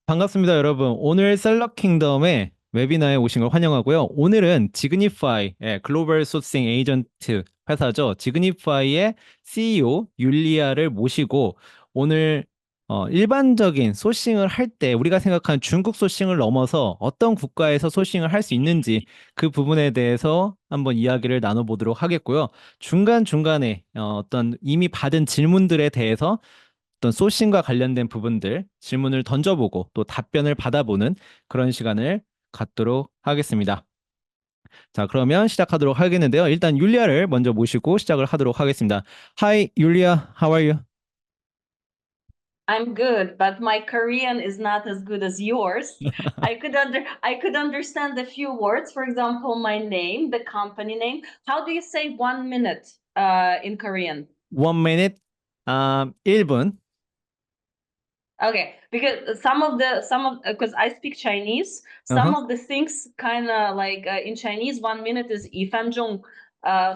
반갑습니다, 여러분. 오늘 셀럽킹덤의 웨비나에 오신 걸 환영하고요. 오늘은 지그니파이, 글로벌 소싱 에이전트 회사죠. 지그니파이의 CEO 율리아를 모시고 오늘 일반적인 소싱을 할 때 우리가 생각하는 중국 소싱을 넘어서 어떤 국가에서 소싱을 할 수 있는지 그 부분에 대해서 한번 이야기를 나눠보도록 하겠고요. 중간중간에 어떤 이미 받은 질문들에 대해서 어떤 소싱과 관련된 부분들 질문을 던져보고 또 답변을 받아보는 그런 시간을 갖도록 하겠습니다. 자, 그러면 시작하도록 하겠는데요. 일단 율리아를 먼저 모시고 시작을 하도록 하겠습니다. Hi, Yulia. How are you? I'm good, but my Korean is not as good as yours. I could understand a few words. For example, my name, the company name. How do you say 1 minute in Korean? 1 minute, 1분. Okay, because some of because I speak Chinese, some Uh-huh. of the things kind of like in Chinese, 1 minute is ifanzhong.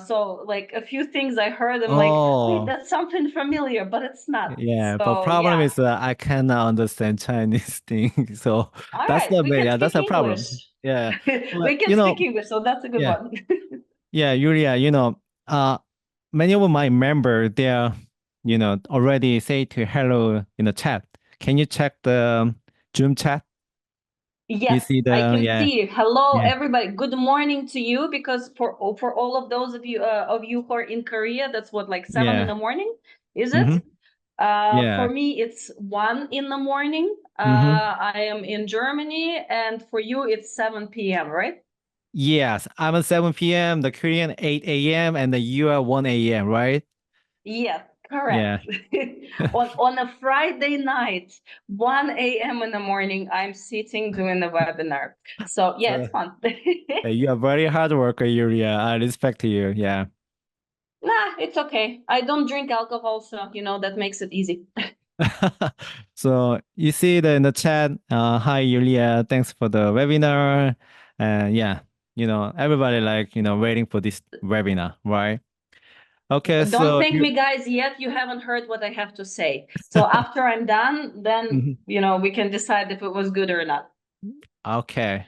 So like a few things I heard, I'm like, wait, Oh, that's something familiar, but it's not. yeah, but So problem yeah. is I cannot understand Chinese thing. So All that's right, we can yeah, that's speak a problem. English. Yeah. But We can speak English, so that's a good yeah. one. Yeah, Yulia, many of my members, they are, already say to hello in the chat. Can you check the Zoom chat? You Yes, see I the, can yeah, see. Hello, yeah. everybody. Good morning to you, because for all of those of you who are in Korea, that's what, like 7 in the Yeah. morning, is it? Mm-hmm. For Yeah. me, it's 1 in the morning. Mm-hmm. I am in Germany, and for you, it's 7 p.m., right? Yes, I'm at 7 p.m., the Korean 8 a.m., and the you are 1 a.m., right? Yes, Yeah. correct. On a Friday night, 1 a.m. in the morning, I'm sitting doing the webinar. So yeah, So it's fun. you are very hard worker, Yulia. I respect you. Yeah. Nah, it's okay. I don't drink alcohol, so that makes it easy. So you see the in the chat, hi Yulia, thanks for the webinar. And yeah, everybody like, waiting for this webinar, right? Okay, Don't so thank you me, guys, yet. You haven't heard what I have to say. So after I'm done, then Mhm. we can decide if it was good or not. Okay.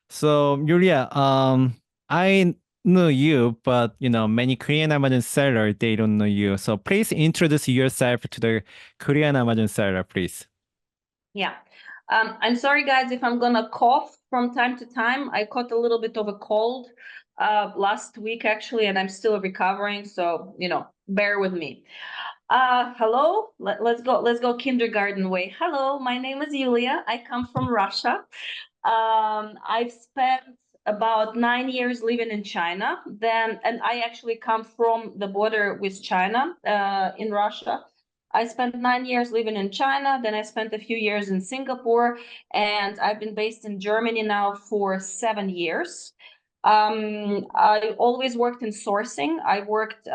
So Yulia, I know you, but many Korean Amazon seller, they don't know you. So please introduce yourself to the Korean Amazon seller, please. Yeah. I'm sorry, guys, if I'm gonna cough from time to time. I caught a little bit of a cold last week, actually, and I'm still recovering. So, bear with me. Hello. Let's go kindergarten way. Hello, my name is Yulia. I come from Russia. I've spent about 9 years living in China. And I actually come from the border with China, in Russia. I spent 9 years living in China. Then I spent a few years in Singapore, and I've been based in Germany now for 7 years. I always worked in sourcing. I worked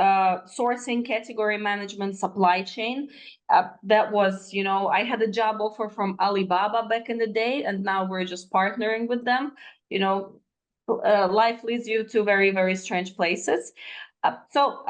sourcing, category management, supply chain. That was, I had a job offer from Alibaba back in the day, and now we're just partnering with them. Life leads you to very, very strange places. So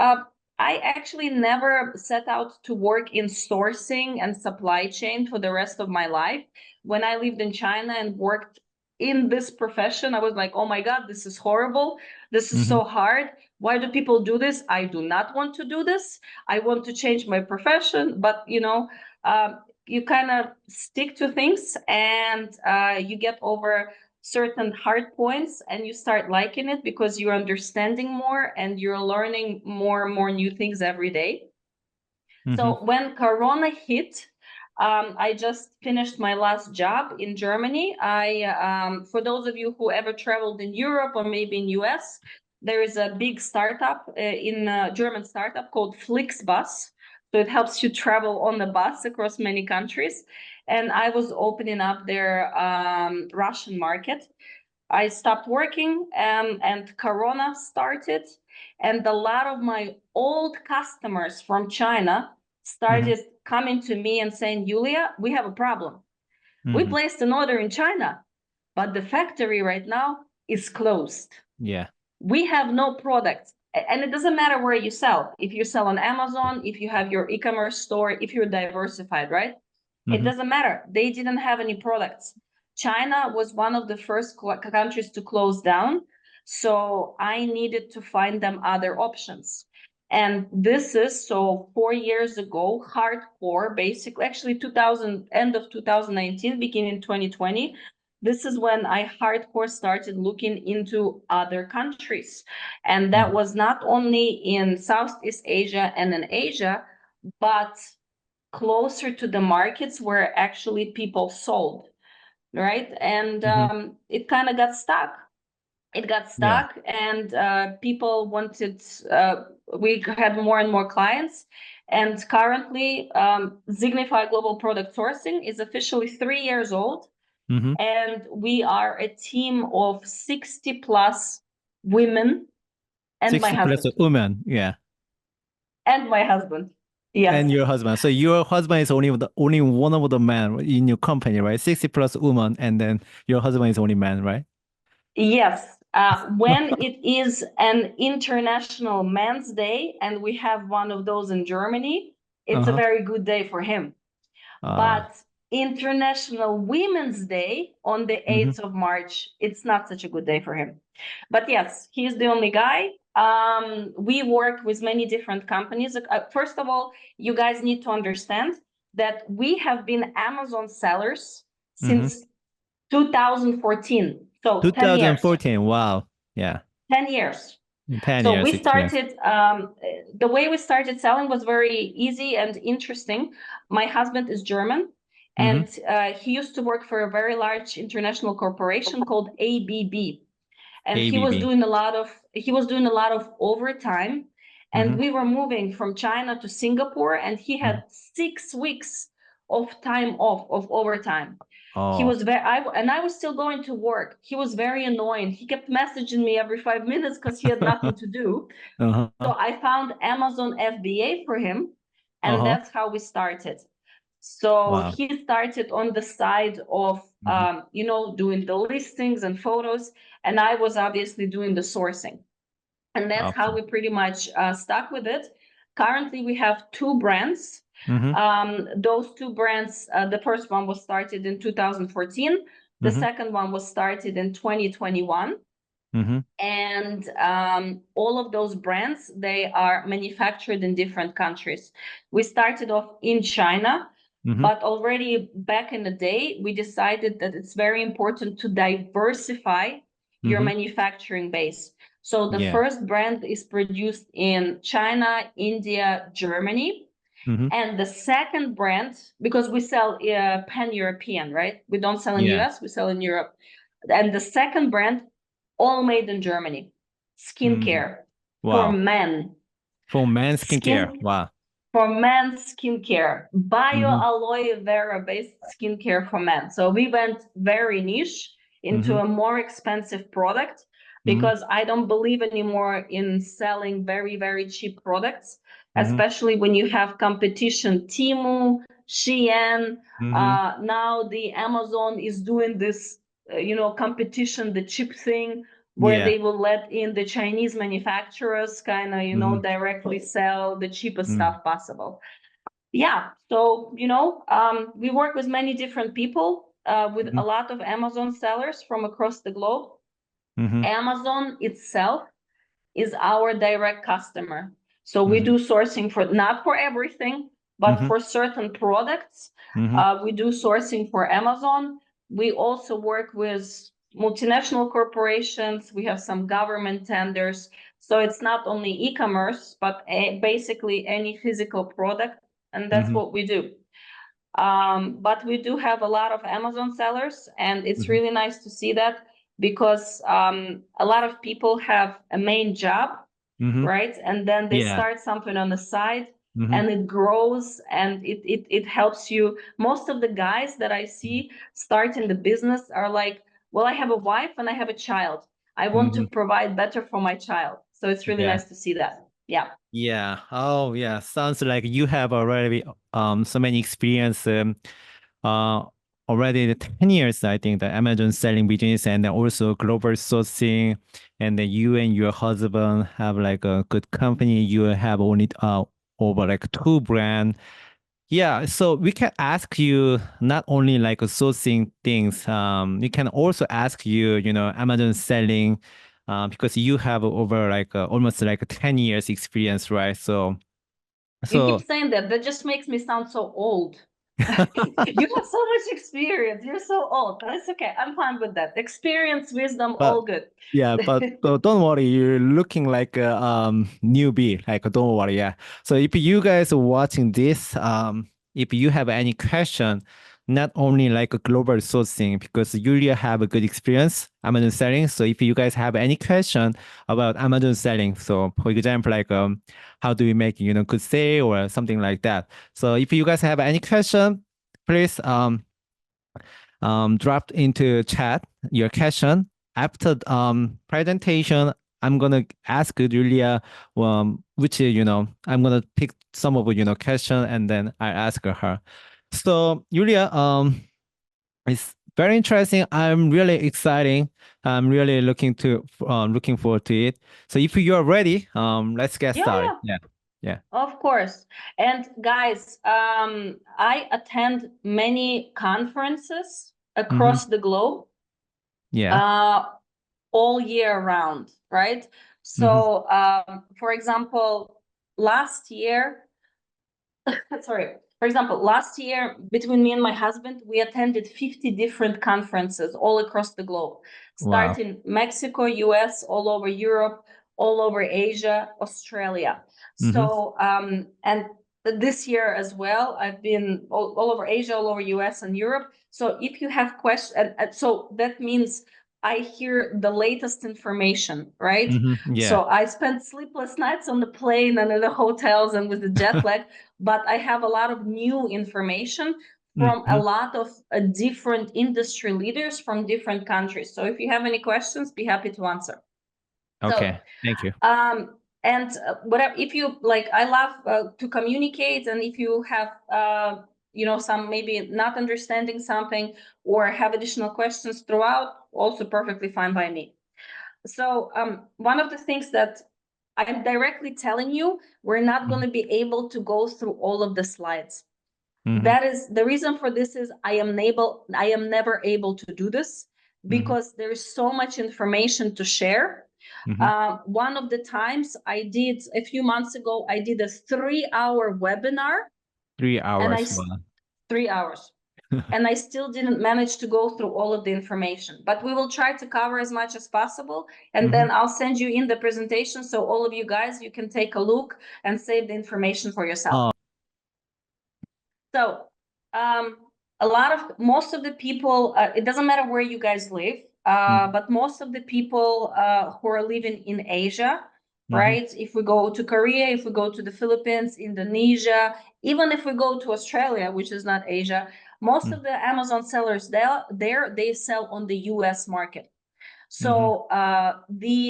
I actually never set out to work in sourcing and supply chain for the rest of my life. When I lived in China and worked in this profession, I was like, oh my God, this is horrible. This is Hmm. so hard. Why do people do this? I do not want to do this. I want to change my profession, but you kind of stick to things, and you get over certain hard points, and you start liking it because you're understanding more and you're learning more and more new things every day. Hmm. So when Corona hit, I just finished my last job in Germany. For those of you who ever traveled in Europe or maybe in US, there is a big startup in German startup called Flixbus. So it helps you travel on the bus across many countries. And I was opening up their Russian market. I stopped working, and Corona started, and a lot of my old customers from China Hmm. started coming to me and saying, Yulia, we have a problem. We Hmm. placed an order in China, but the factory right now is closed. Yeah. We have no products. And it doesn't matter where you sell. If you sell on Amazon, if you have your e-commerce store, if you're diversified, right? It Mm-hmm. doesn't matter. They didn't have any products. China was one of the first countries to close down. So I needed to find them other options. And this is, so 4 years ago, hardcore, basically, actually 2000, end of 2019, beginning 2020. This is when I hardcore started looking into other countries. And that was not only in Southeast Asia and in Asia, but closer to the markets where actually people sold, right? And Mm-hmm. it kind of got stuck. It got Yeah. stuck, and people wanted, we had more and more clients. And currently, Zignify Global Product Sourcing is officially 3 years old. Mm-hmm. And we are a team of 60 plus women and my 60 plus husband. women. Yeah. And my husband. Yes. And your husband. So your husband is only one of the men in your company, right? 60 plus women, and then your husband is only man, right? Yes. When it is an International Men's Day, and we have one of those in Germany, it's a Uh-huh. very good day for him. But International Women's Day on the Mm-hmm. 8th of March, it's not such a good day for him. But yes, he's the only guy. We work with many different companies. First of all, you guys need to understand that we have been Amazon sellers Mm-hmm. since 2014. So 10 years. 2014. Wow. Yeah. 10 years. 10 So we years experience. started, the way we started selling was very easy and interesting. My husband is German, Mm-hmm. and he used to work for a very large international corporation called ABB. And ABB. he was doing a lot of overtime. And Mm-hmm. we were moving from China to Singapore, and he Mm-hmm. had 6 weeks of time off of overtime. He Oh. was I was still going to work. He was very annoying. He kept messaging me every 5 minutes because he had nothing to do. So Uh-huh. I found Amazon FBA for him, and Uh-huh. that's how we started. So Wow. he started on the side of, Mm-hmm. doing the listings and photos, and I was obviously doing the sourcing. And that's how Awesome. we pretty much stuck with it. Currently, we have two brands. Mm-hmm. Those two brands, the first one was started in 2014. The Mm-hmm. second one was started in 2021. Mm-hmm. And all of those brands, they are manufactured in different countries. We started off in China, Mm-hmm. but already back in the day, we decided that it's very important to diversify your Mm-hmm. manufacturing base. So the Yeah. first brand is produced in China, India, Germany. Mm-hmm. And the second brand, because we sell pan-European, right? We don't sell in Yeah. US, we sell in Europe. And the second brand, all made in Germany. Mm-hmm. Skincare for Wow. men. For men's skincare. Skin Wow. for men's skincare. Bio Mm-hmm. aloe vera based skincare for men. So we went very niche into Mm-hmm. a more expensive product Mm-hmm. because I don't believe anymore in selling very, very cheap products, Mm-hmm. especially when you have competition. Temu, Shein, Mm-hmm. now the Amazon is doing this, competition, the cheap thing, where Yeah. they will let in the Chinese manufacturers kind of, Mm-hmm. directly sell the cheapest Mm-hmm. stuff possible. Yeah. So, we work with many different people, with Mm-hmm. a lot of Amazon sellers from across the globe. Mm-hmm. Amazon itself is our direct customer. So we Mm-hmm. do sourcing for not for everything, but Mm-hmm. for certain products. Mm-hmm. We do sourcing for Amazon. We also work with multinational corporations. We have some government tenders. So it's not only e-commerce, but basically any physical product. And that's Mm-hmm. what we do. But we do have a lot of Amazon sellers, and it's Mm-hmm. really nice to see that because a lot of people have a main job, Mm-hmm. right? And then they Yeah. start something on the side Mm-hmm. and it grows and it helps you. Most of the guys that I see starting the business are like, well, I have a wife and I have a child. I want to Mm-hmm. provide better for my child. So it's really Yeah. nice to see that. Yeah. Yeah. Oh, yeah. Sounds like you have already so many experience uh already the 10 years, I think, the Amazon selling business and then also global sourcing, and then you and your husband have like a good company. You have only over like two brand. Yeah, so we can ask you not only like sourcing things, we can also ask you, Amazon selling, because you have over like almost like 10 years experience, right? So, You so keep saying that. That just makes me sound so old. You have so much experience. You're so old. That's okay. I'm fine with that. Experience, wisdom, but all good. yeah, but don't worry, you're looking like a newbie. Like don't worry, yeah. So if you guys are watching this, if you have any question, not only like a global sourcing, because Yulia have a good experience Amazon selling. So if you guys have any question about Amazon selling, so for example, like how do we make good sale or something like that. So if you guys have any question, please drop into chat your question. After presentation, I'm gonna ask Julia which I'm gonna pick some of question and then I ask her. So Julia, it's very interesting. I'm really exciting. I'm really looking forward to it. So if you are ready, let's get started. Yeah. Yeah. Of course. And guys, I attend many conferences Mm-hmm. across the globe, Yeah. all year round, right? Mm-hmm. So, for example, last year, sorry, for example, last year, between me and my husband, we attended 50 different conferences all across the globe, Wow. starting Mexico, US, all over Europe, all over Asia, Australia. Mm-hmm. So, and this year as well, I've been all over Asia, all over US and Europe. So if you have questions, so that means I hear the latest information, right? Mm-hmm. Yeah. So I spent sleepless nights on the plane and in the hotels and with the jet lag, but I have a lot of new information from a Mm-hmm. lot of different industry leaders from different countries. So if you have any questions, be happy to answer. So, Okay. Thank you. and whatever, if you like, I love to communicate, and if you have, some maybe not understanding something or have additional questions throughout, also perfectly fine by me. So, one of the things that I'm directly telling you, we're not going to be able to go through all of the slides. Mm-hmm. That is the reason for this is I am never able to do this because there is so much information to share. Mm-hmm. One of the times I did a few months ago, I did a 3-hour webinar 3 hours. 3 hours. And I still didn't manage to go through all of the information, but we will try to cover as much as possible. And then I'll send you in the presentation. So all of you guys, you can take a look and save the information for yourself. So most of the people, it doesn't matter where you guys live, but most of the people who are living in Asia, right? If we go to Korea, if we go to the Philippines, Indonesia, even if we go to Australia, which is not Asia, most of the Amazon sellers they sell on the US market. So the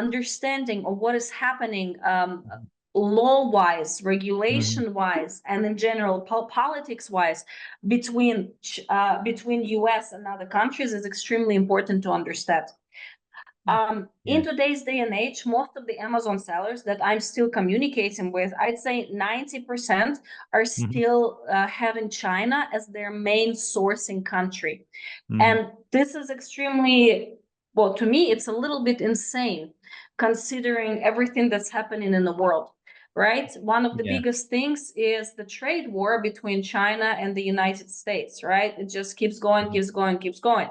understanding of what is happening law-wise, regulation-wise, and in general politics-wise between US and other countries is extremely important to understand. In today's day and age, most of the Amazon sellers that I'm still communicating with, I'd say 90% are still having China as their main sourcing country. And this is extremely, well, to me, it's a little bit insane considering everything that's happening in the world, right? One of the biggest things is the trade war between China and the United States, right? It just keeps going, keeps going, keeps going.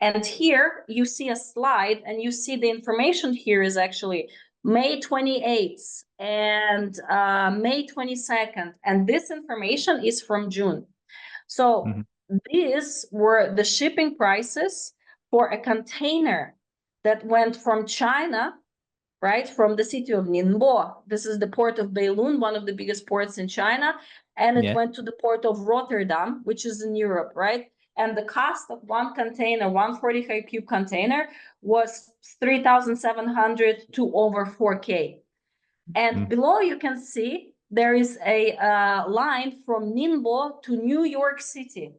And here you see a slide and you see the information here is actually May 28th and May 22nd. And this information is from June. So these were the shipping prices for a container that went from China, right, from the city of Ningbo. This is the port of Beilun, one of the biggest ports in China. And it went to the port of Rotterdam, which is in Europe, right? And the cost of one container, 145 cube container, was 3,700 to over 4K. And below you can see there is a line from Ningbo to New York City.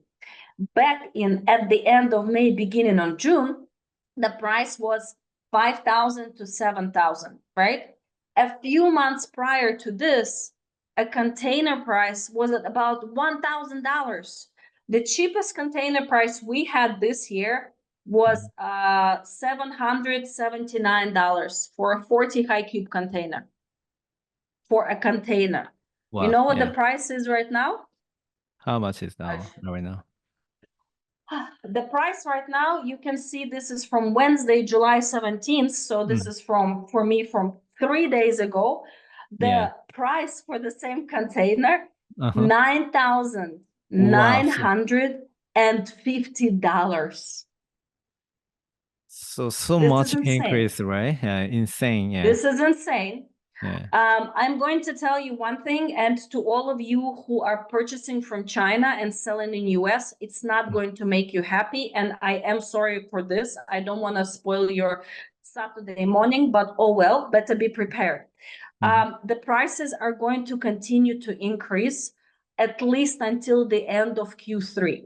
Back at the end of May, beginning of June, the price was 5,000 to 7,000, right? A few months prior to this, a container price was at about $1,000. The cheapest container price we had this year was $779 for a 40 high cube container. For a container. Wow. You know what yeah. the price is right now? How much is now right now? The price right now, you can see this is from Wednesday, July 17th. So this is for me from 3 days ago. The Yeah. price for the same container, Uh-huh. $9,950. So This much is insane. increase, right? Insane. Yeah. This is insane. Yeah. I'm going to tell you one thing, and to all of you who are purchasing from China and selling in US, it's not going to make you happy. And I am sorry for this. I don't want to spoil your Saturday morning, but oh well, better be prepared. The prices are going to continue to increase at least until the end of Q3.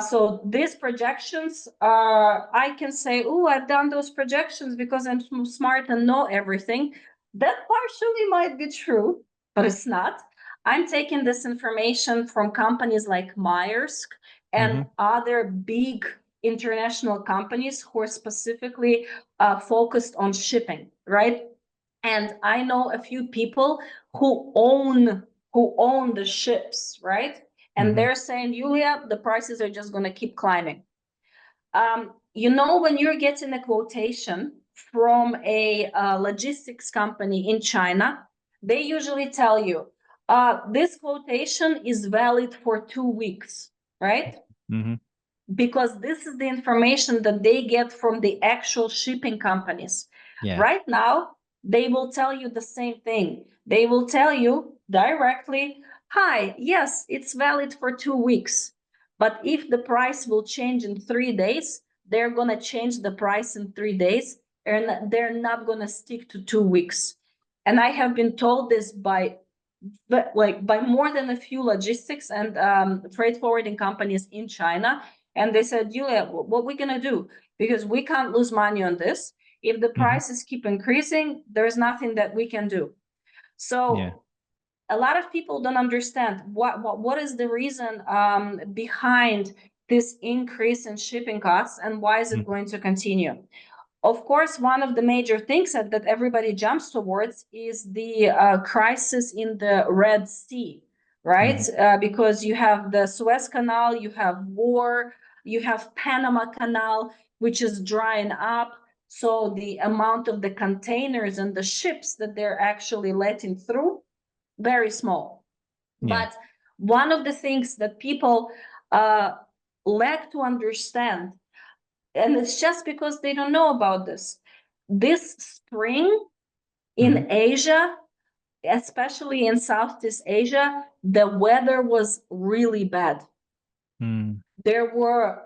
So these projections, I can say, oh, I've done those projections because I'm smart and know everything. That partially might be true, but it's not. I'm taking this information from companies like Maersk and other big international companies who are specifically focused on shipping, right? And I know a few people who own the ships, right? And they're saying, Yulia, the prices are just going to keep climbing. You know, when you're getting a quotation from a logistics company in China, they usually tell you, this quotation is valid for 2 weeks, right? Because this is the information that they get from the actual shipping companies. Yeah. Right now, they will tell you the same thing. They will tell you directly, hi, yes, it's valid for 2 weeks. But if the price will change in 3 days, they're going to change the price in 3 days, and they're not going to stick to 2 weeks. And I have been told this by more than a few logistics and freight forwarding companies in China. And they said, Yulia, what we're going to do? Because we can't lose money on this. If the prices keep increasing, there's nothing that we can do. So a lot of people don't understand what is the reason behind this increase in shipping costs, and why is it going to continue? Of course, one of the major things that everybody jumps towards is the crisis in the Red Sea, right? Because you have the Suez Canal, you have war, you have Panama Canal, which is drying up. So the amount of the containers and the ships that they're actually letting through, very small. But one of the things that people lack to understand, and it's just because they don't know about this spring in Asia, especially in Southeast Asia, the weather was really bad. There were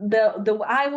I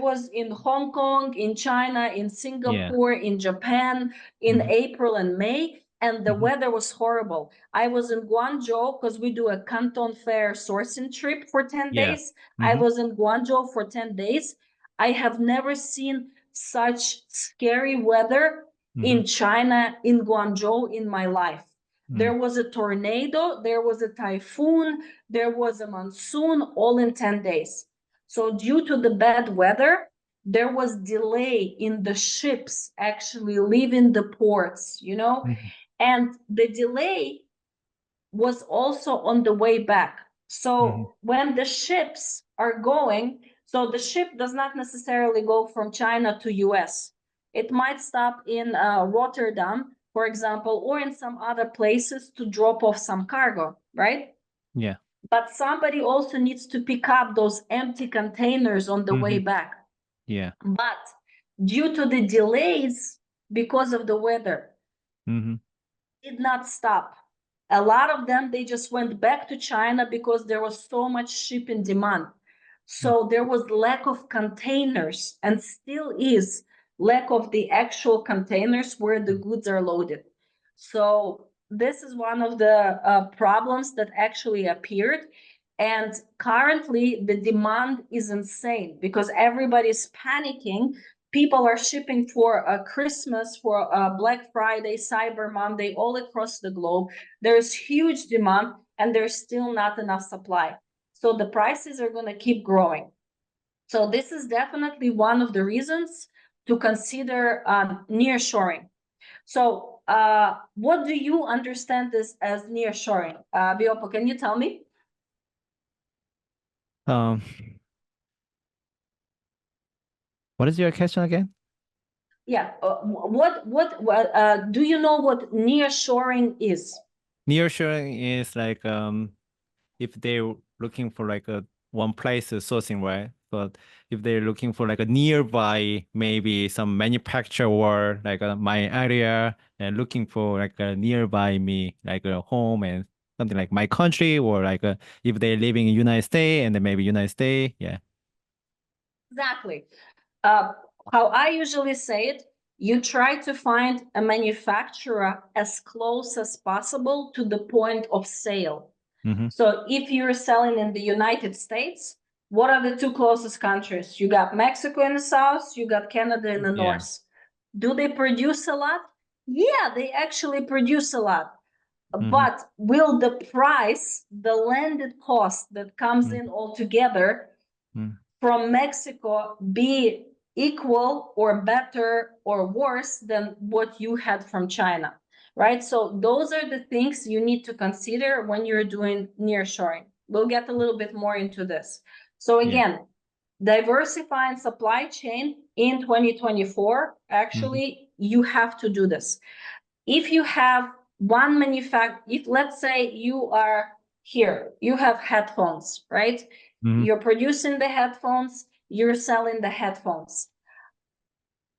was in Hong Kong, in China, in Singapore, in Japan in April and May, and the weather was horrible. I was in Guangzhou because we do a Canton Fair sourcing trip for 10 days. I was in Guangzhou for 10 days. I have never seen such scary weather in China, in Guangzhou, in my life. There was a tornado, there was a typhoon, there was a monsoon, all in 10 days. So due to the bad weather, there was delay in the ships actually leaving the ports, you know, and the delay was also on the way back. So when the ships are going, so the ship does not necessarily go from China to US. It might stop in Rotterdam, for example, or in some other places to drop off some cargo, right? Yeah. But somebody also needs to pick up those empty containers on the way back. Yeah. But due to the delays because of the weather, did not stop. A lot of them, they just went back to China because there was so much shipping demand. So there was lack of containers, and still is lack of the actual containers where the goods are loaded. So this is one of the problems that actually appeared. And currently the demand is insane because everybody's panicking people are shipping for Christmas, for Black Friday, Cyber Monday, all across the globe. There's huge demand and there's still not enough supply. So the prices are going to keep growing. So this is definitely one of the reasons to consider nearshoring. So what do you understand this as nearshoring? Biopo, can you tell me? What is your question again? Yeah. What do you know what nearshoring is? Nearshoring is like if they're looking for like a one place sourcing, right? But if they're looking for like a nearby, maybe some manufacturer or like my area, and looking for like a nearby me, like a home and something like my country, or like if they're living in United States and then maybe United States, yeah. Exactly. How I usually say it, you try to find a manufacturer as close as possible to the point of sale. Mm-hmm. So if you're selling in the United States, what are the two closest countries? You got Mexico in the south, you got Canada in the north. Do they produce a lot? Yeah, they actually produce a lot. But will the price, the landed cost that comes in altogether from Mexico be equal or better or worse than what you had from China, right? So those are the things you need to consider when you're doing nearshoring. We'll get a little bit more into this. So again, diversifying supply chain in 2024, actually, you have to do this. If you have one manufacturer, if let's say you are here, you have headphones, right? You're producing the headphones, you're selling the headphones.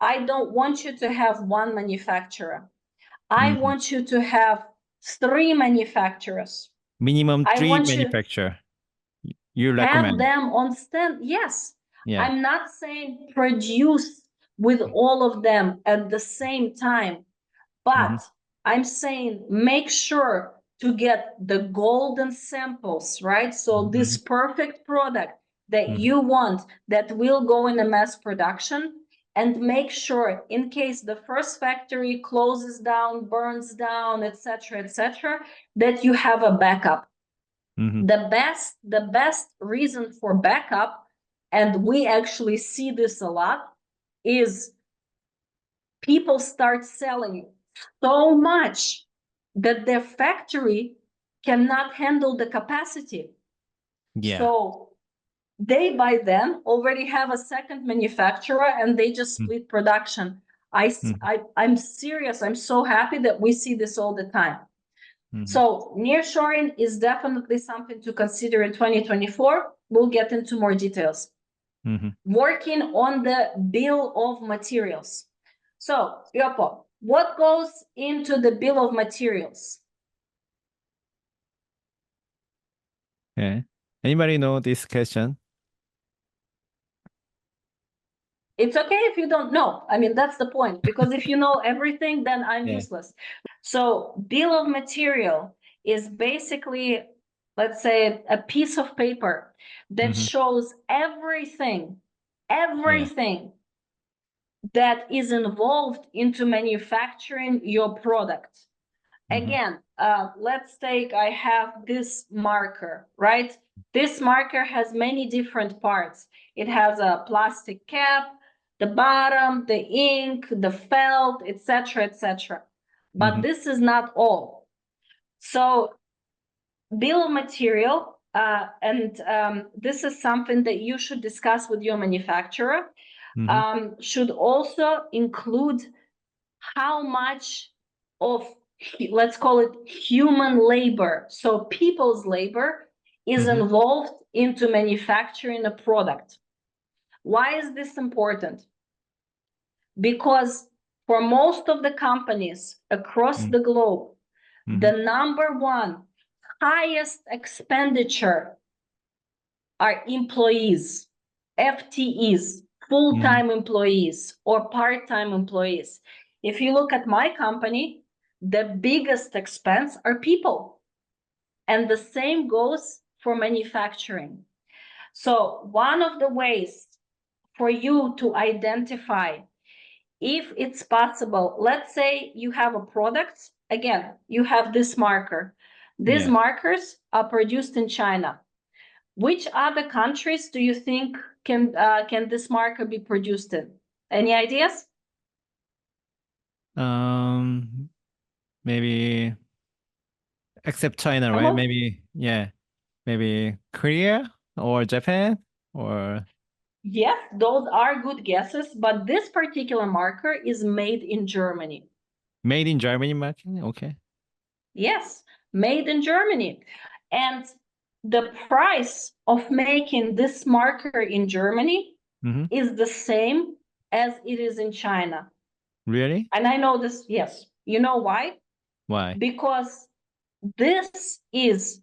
I don't want you to have one manufacturer. I want you to have 3 manufacturers. Minimum 3 manufacturer. You recommend have them on stand. Yes. Yeah. I'm not saying produce with all of them at the same time, but I'm saying make sure to get the golden samples, right? So this perfect product that you want that will go in a mass production, and make sure in case the first factory closes down, burns down, etc., that you have a backup. The best reason for backup, and we actually see this a lot, is people start selling so much that their factory cannot handle the capacity. So they by then already have a second manufacturer and they just split production. I'm serious. I'm so happy that we see this all the time. So nearshoring is definitely something to consider in 2024. We'll get into more details. Working on the bill of materials. So, Yopo, what goes into the bill of materials? Yeah. Anybody know this question? It's okay if you don't know. I mean, that's the point, because if you know everything, then I'm useless. So bill of material is basically, let's say, a piece of paper that shows everything that is involved into manufacturing your product. Again, let's take, I have this marker, right? This marker has many different parts. It has a plastic cap, the bottom, the ink, the felt, etc., etc. But this is not all. So bill of material, and this is something that you should discuss with your manufacturer, should also include how much of, let's call it, human labor, so people's labor, is involved into manufacturing a product. Why is this important? Because for most of the companies across the globe, the number one highest expenditure are employees, FTEs, full-time employees or part-time employees. If you look at my company, the biggest expense are people. And the same goes for manufacturing. So one of the ways for you to identify if it's possible. Let's say you have a product, again, you have this marker. These markers are produced in China. Which other countries do you think can this marker be produced in? Any ideas? Maybe except China, Come right? on. Maybe Korea or Japan or Yes, those are good guesses, but this particular marker is made in Germany. made in Germany market. Okay. Yes, made in Germany. And the price of making this marker in Germany is the same as it is in China. Really? And I know this, yes. You know why? Why? Because this is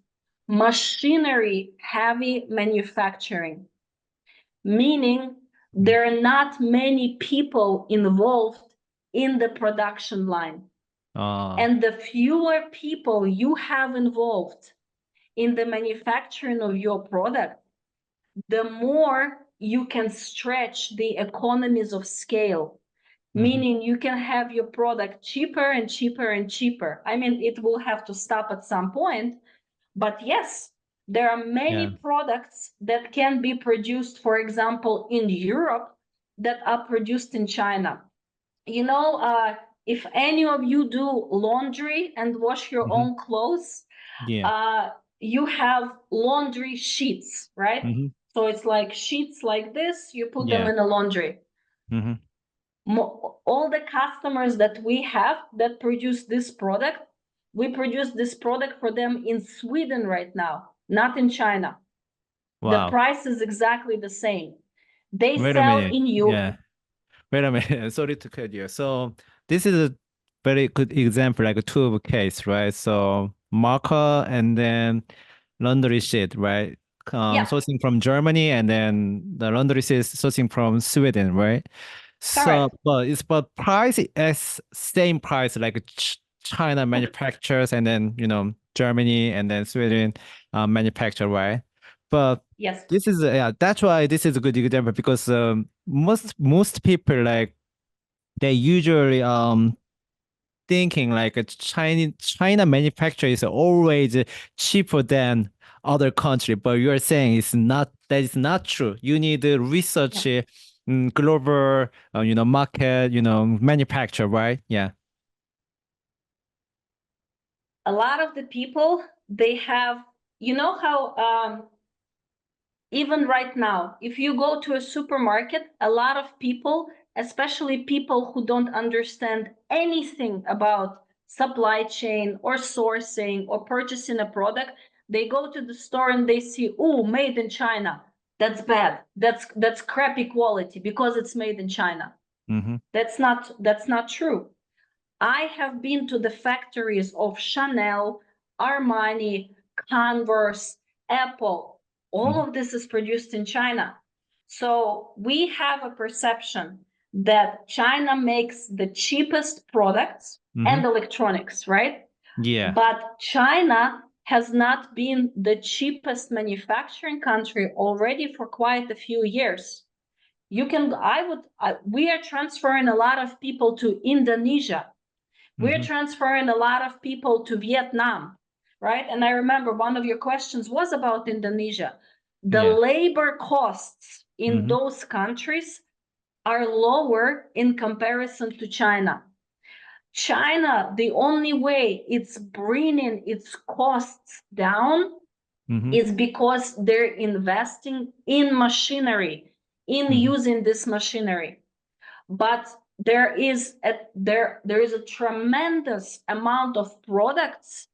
machinery heavy manufacturing, meaning there are not many people involved in the production line. And the fewer people you have involved in the manufacturing of your product, the more you can stretch the economies of scale, meaning you can have your product cheaper and cheaper and cheaper. I mean, it will have to stop at some point, but yes, there are many products that can be produced, for example, in Europe that are produced in China. You know, if any of you do laundry and wash your own clothes, you have laundry sheets, right? So it's like sheets like this, you put them in a laundry. All the customers that we have that produce this product, we produce this product for them in Sweden right now, not in China. The price is exactly the same. They Wait a sell minute. in Europe. Wait a minute. Sorry to cut you. So this is a very good example, like a two case, right? So marker and then laundry sheet, right? Sourcing from Germany and then the laundry sheet sourcing from Sweden, right? So, but price is same price like China manufacturers and then Germany and then Sweden manufacture, right? But Yes. this is that's why this is a good example because most people like they usually thinking like a China manufacturer is always cheaper than other country, but you are saying that is not true. You need to research global market manufacturer, right? Yeah. A lot of the people, they have, you know how even right now, if you go to a supermarket, a lot of people, especially people who don't understand anything about supply chain or sourcing or purchasing a product, they go to the store and they see, oh, made in China. That's bad. That's crappy quality because it's made in China. That's not true. I have been to the factories of Chanel, Armani, Converse, Apple. All of this is produced in China. So we have a perception that China makes the cheapest products and electronics, right? Yeah. But China has not been the cheapest manufacturing country already for quite a few years. We are transferring a lot of people to Indonesia. We're transferring a lot of people to Vietnam, right? And I remember one of your questions was about Indonesia. The labor costs in those countries are lower in comparison to China. China, the only way it's bringing its costs down is because they're investing in machinery, in using this machinery. But there is a tremendous amount of products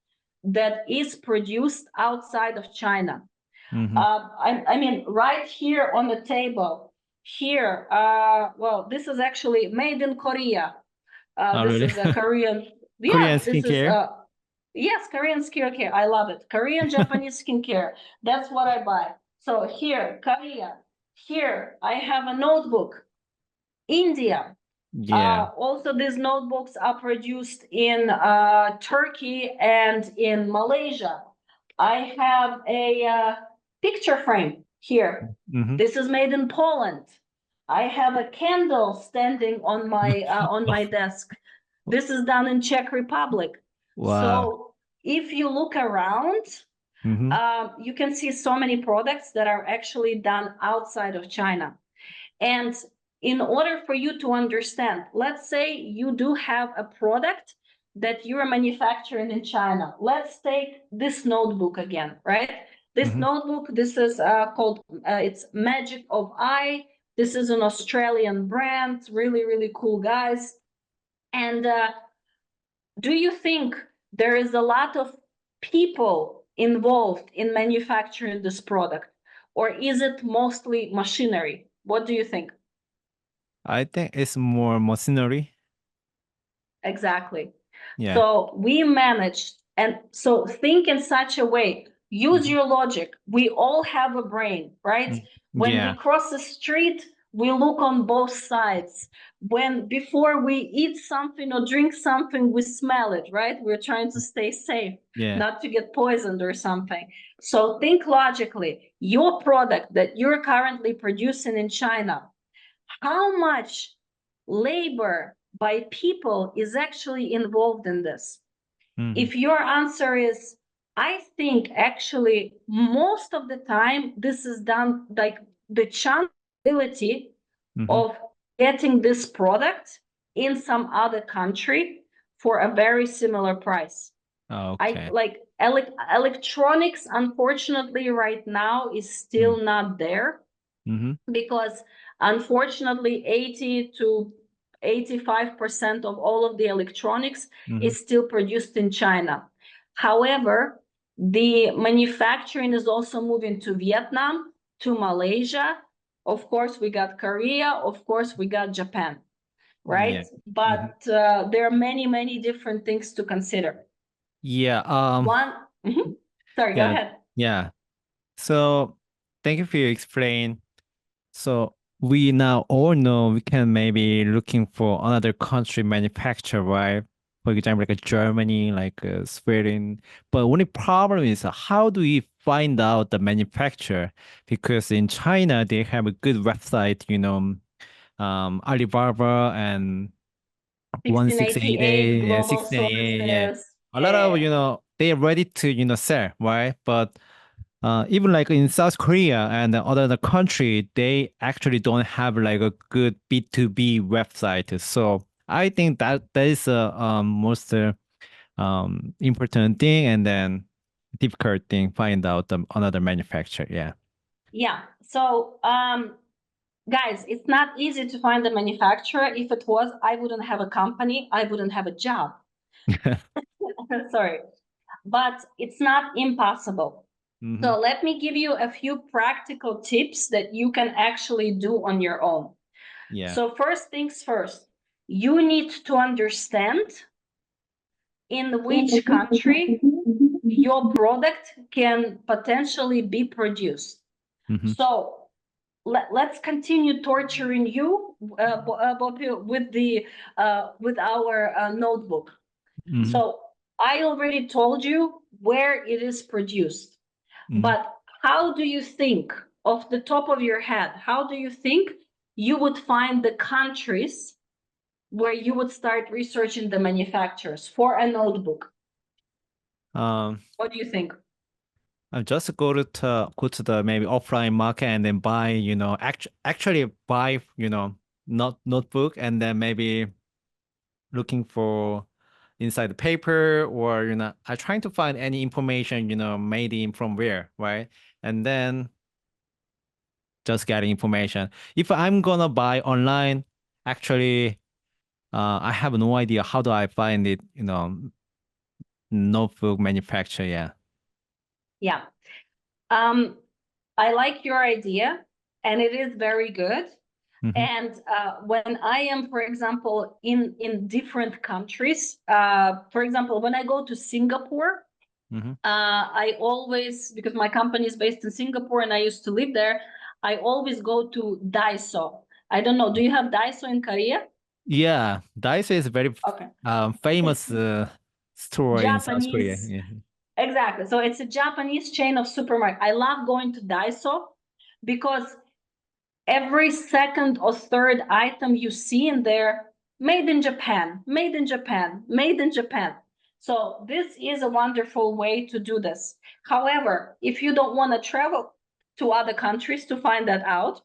that is produced outside of China. I mean, right here on the table, here, well, this is actually made in Korea. This really? is a Korean. Korean Yeah, this is skincare? yes, Korean skincare. I love it. Korean, Japanese skincare. That's what I buy. So here, Korea. Here, I have a notebook. India. Yeah. Also, these notebooks are produced in Turkey and in Malaysia. I have a picture frame here. This is made in Poland. I have a candle standing on my desk. This is done in Czech Republic. Wow. So if you look around, you can see so many products that are actually done outside of China. And in order for you to understand, let's say you do have a product that you're manufacturing in China. Let's take this notebook again, right? This notebook, this is called, it's Magic of Eye. This is an Australian brand, really, really cool guys. And do you think there is a lot of people involved in manufacturing this product? Or is it mostly machinery? What do you think? I think it's more machinery. Exactly. Yeah. So we managed, and so think in such a way, use your logic. We all have a brain, right? When Yeah. we cross the street, we look on both sides. Before we eat something or drink something, we smell it, right? We're trying to stay safe, Yeah. not to get poisoned or something. So think logically. Your product that you're currently producing in China, how much labor by people is actually involved in this? If your answer is, I think actually most of the time this is done, like the chance ability of getting this product in some other country for a very similar price. Okay. Electronics, unfortunately, right now is still not there because unfortunately 80 to 85% of all of the electronics is still produced in China. However, the manufacturing is also moving to Vietnam, to Malaysia. Of course, we got Korea. Of course, we got Japan, right? Yeah. But there are many, many different things to consider. Yeah. Sorry, go ahead. Yeah. So thank you for your explain. So we now all know we can maybe looking for another country manufacturer, right? For example, like a Germany, like Sweden. But only problem is how do we find out the manufacturer? Because in China they have a good website, Alibaba and 1688, 1688 yeah, global 1688, yeah. sources. A lot of, they are ready to, sell, right? But even like in South Korea and other country, they actually don't have like a good B2B website. So I think that is a most important thing, and then difficult thing find out another manufacturer. Yeah. Yeah. So guys, it's not easy to find a manufacturer. If it was, I wouldn't have a company. I wouldn't have a job. Sorry, but it's not impossible. So let me give you a few practical tips that you can actually do on your own. Yeah. So first things first, you need to understand in which country your product can potentially be produced. So let's continue torturing you, with our notebook. So I already told you where it is produced. But how do you think, off the top of your head, how do you think you would find the countries where you would start researching the manufacturers for a notebook? What do you think? I just go to the maybe offline market and then buy, actually buy, not notebook, and then maybe looking for inside the paper, or I trying to find any information, made in from where, right? And then just getting information. If I'm gonna buy online, actually, I have no idea how do I find it, notebook manufacturer. Yeah. Yeah. I like your idea, and it is very good. And when I am, for example, in different countries, for example, when I go to Singapore, I always, because my company is based in Singapore and I used to live there, I always go to Daiso. I don't know, do you have Daiso in Korea? Yeah, Daiso is a very famous store in South Korea. Japanese. Yeah. Exactly. So it's a Japanese chain of supermarket. I love going to Daiso because every second or third item you see in there, made in Japan, made in Japan, made in Japan. So this is a wonderful way to do this. However, if you don't want to travel to other countries to find that out,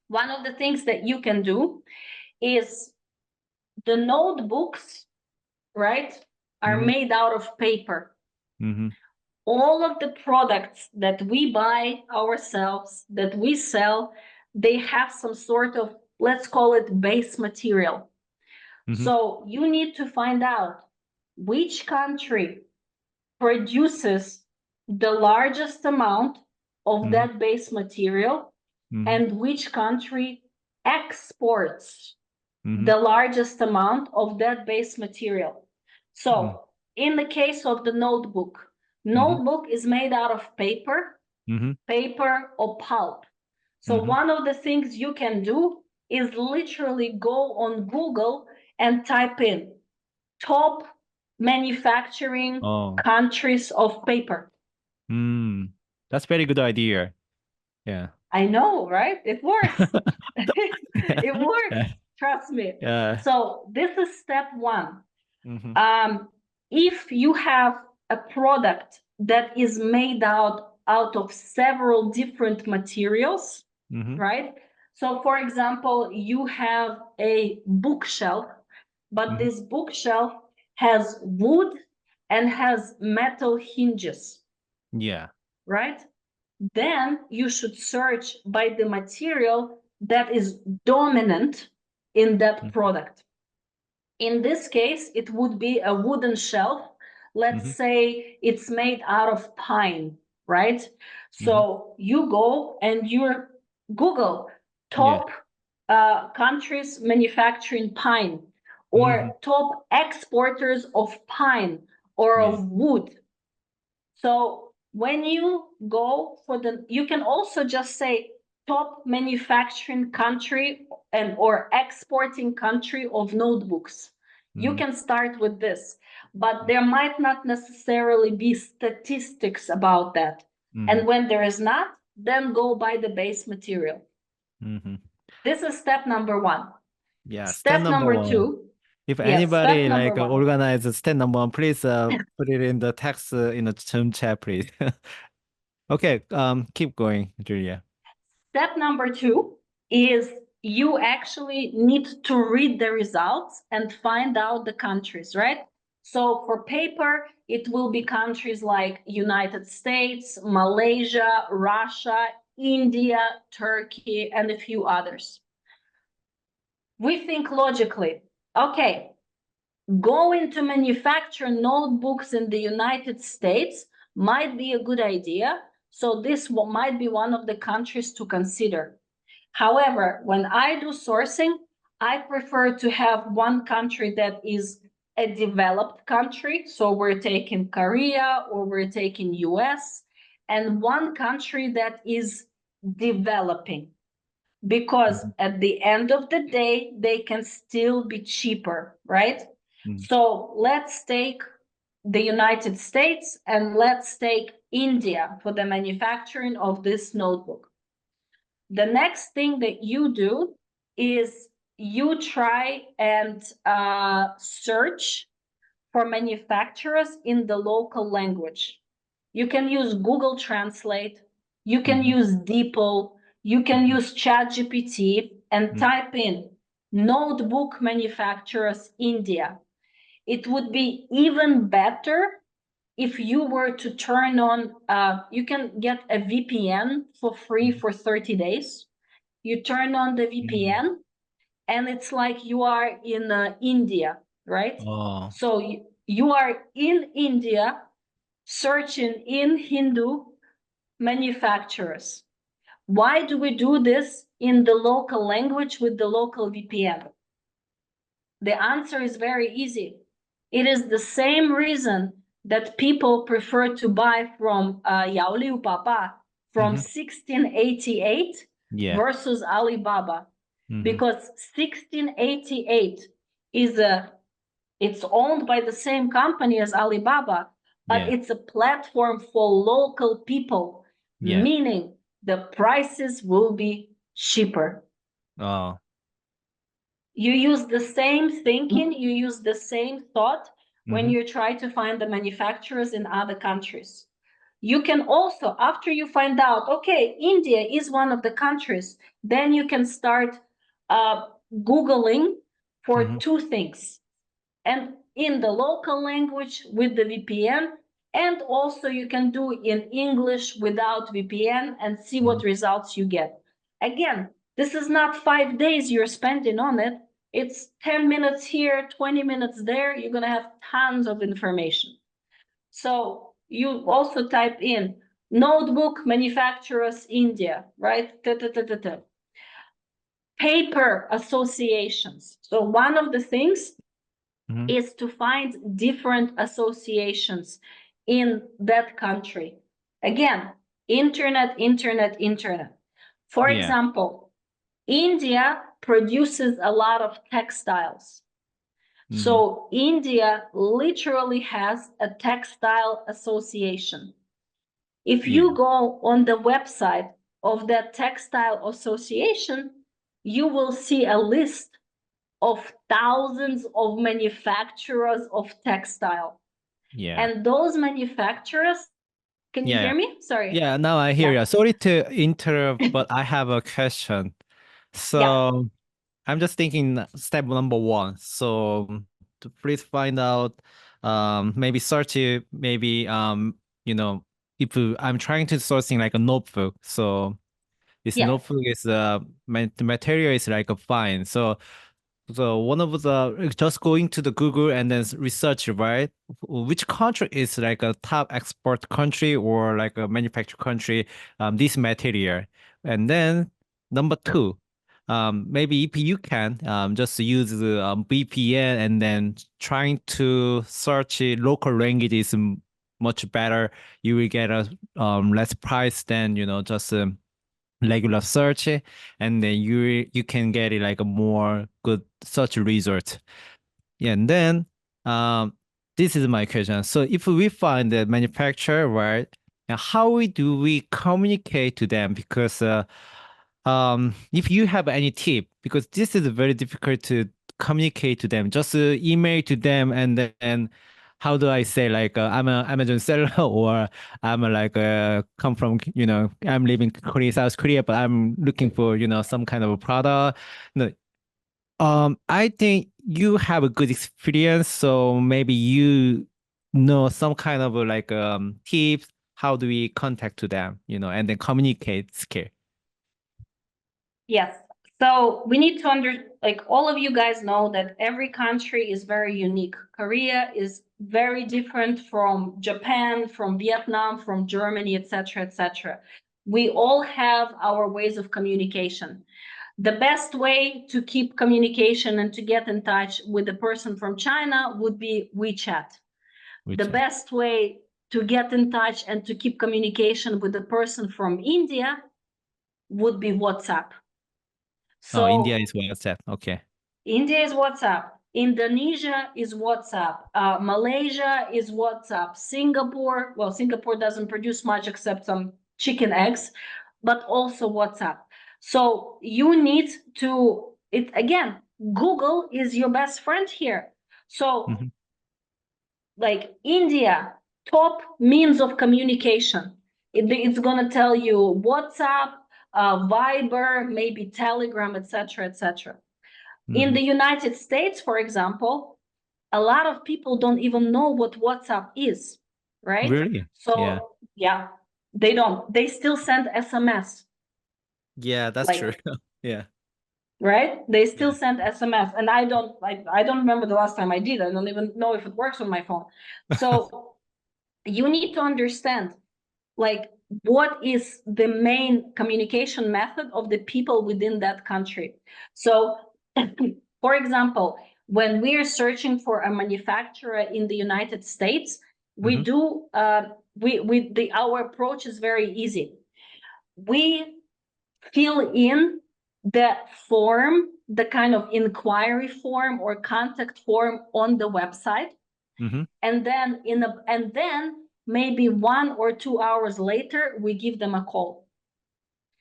one of the things that you can do is the notebooks, right, are made out of paper. All of the products that we buy ourselves, that we sell, they have some sort of, let's call it base material. So you need to find out which country produces the largest amount of that base material and which country exports the largest amount of that base material. So in the case of the notebook is made out of paper, paper or pulp. So one of the things you can do is literally go on Google and type in top manufacturing countries of paper. That's very good idea. Yeah. I know, right? It works. It works. Trust me. Yeah. So this is step one. If you have a product that is made out of several different materials, right? So for example, you have a bookshelf, but this bookshelf has wood and has metal hinges. Yeah. Right? Then you should search by the material that is dominant in that product. In this case, it would be a wooden shelf. Let's say it's made out of pine, right? So you go and you Google top countries manufacturing pine, or top exporters of pine or of wood. So when you go for you can also just say top manufacturing country and or exporting country of notebooks. You can start with this, but there might not necessarily be statistics about that. And when there is not, then go by the base material. This is step number one. Yeah. Step number two. If anybody step number one. organize step number one, please put it in the text in the chat, please. Okay, keep going, Julia. Step number two is you actually need to read the results and find out the countries, right? So for paper, it will be countries like United States, Malaysia, Russia, India, Turkey, and a few others. We think logically, okay, going to manufacture notebooks in the United States might be a good idea. So this might be one of the countries to consider. However, when I do sourcing, I prefer to have one country that is a developed country. So we're taking Korea or we're taking US, and one country that is developing. Because at the end of the day, they can still be cheaper, right? So let's take the United States and let's take India for the manufacturing of this notebook. The next thing that you do is you try and search for manufacturers in the local language. You can use Google Translate, you can use DeepL, you can use ChatGPT and type in notebook manufacturers India. It would be even better if you were to turn on, you can get a VPN for free for 30 days. You turn on the VPN and it's like you are in India, right? So you are in India searching in Hindu manufacturers. Why do we do this in the local language with the local VPN? The answer is very easy. It is the same reason that people prefer to buy from Yaoliu Papa from 1688 versus Alibaba. Because 1688 is it's owned by the same company as Alibaba, but it's a platform for local people, meaning the prices will be cheaper. Oh. You use the same thinking, you use the same thought when you try to find the manufacturers in other countries. You can also, after you find out, okay, India is one of the countries, then you can start Googling for two things. And in the local language with the VPN, and also you can do in English without VPN and see what results you get. Again, this is not 5 days you're spending on it. It's 10 minutes here, 20 minutes there. You're going to have tons of information. So you also type in notebook manufacturers India, right? Paper associations. So one of the things is to find different associations in that country. Again, internet. For example, India produces a lot of textiles. So India literally has a textile association. If you go on the website of that textile association, you will see a list of thousands of manufacturers of textile. And those manufacturers, can you hear me? Sorry. Yeah, now I hear you. Sorry to interrupt, but I have a question. So I'm just thinking step number one. So to please find out, maybe search it, maybe if I'm trying to sourcing like a notebook. So this notebook is the material is like a fine. So one of the just going to the Google and then research, right? Which country is like a top export country or like a manufacturer country, this material. And then number two, maybe if you can just use the VPN and then trying to search local languages much better. You will get a less price than just regular search, and then you can get it like a more good search result. Yeah, and then this is my question. So if we find the manufacturer, right, and do we communicate to them? Because if you have any tip, because this is very difficult to communicate to them, just email to them, and then how do I say, like I'm an Amazon seller or I'm come from I'm living in Korea, South Korea, but I'm looking for some kind of a product. No, I think you have a good experience, so maybe you know some kind of tips. How do we contact to them, and then communicate skill? Yes. So we need to all of you guys know that every country is very unique. Korea is very different from Japan, from Vietnam, from Germany, etc., etc. We all have our ways of communication. The best way to keep communication and to get in touch with a person from China would be WeChat. The best way to get in touch and to keep communication with a person from India would be WhatsApp. So India is WhatsApp. Okay. India is WhatsApp. Indonesia is WhatsApp. Malaysia is WhatsApp. Singapore doesn't produce much except some chicken eggs, but also WhatsApp. So you need to, again, Google is your best friend here. So like India, top means of communication. It's going to tell you WhatsApp, Viber, maybe Telegram, etc., etc. In the United States, for example, a lot of people don't even know what WhatsApp is, right? Really? So yeah, they don't. They still send SMS. Yeah, that's true. Yeah. Right? They still send SMS, and I don't remember the last time I did. I don't even know if it works on my phone. So you need to understand, like, what is the main communication method of the people within that country. So for example, when we're searching for a manufacturer in the United States, we do our approach is very easy. We fill in the form, the kind of inquiry form or contact form on the website, and then maybe 1 or 2 hours later we give them a call.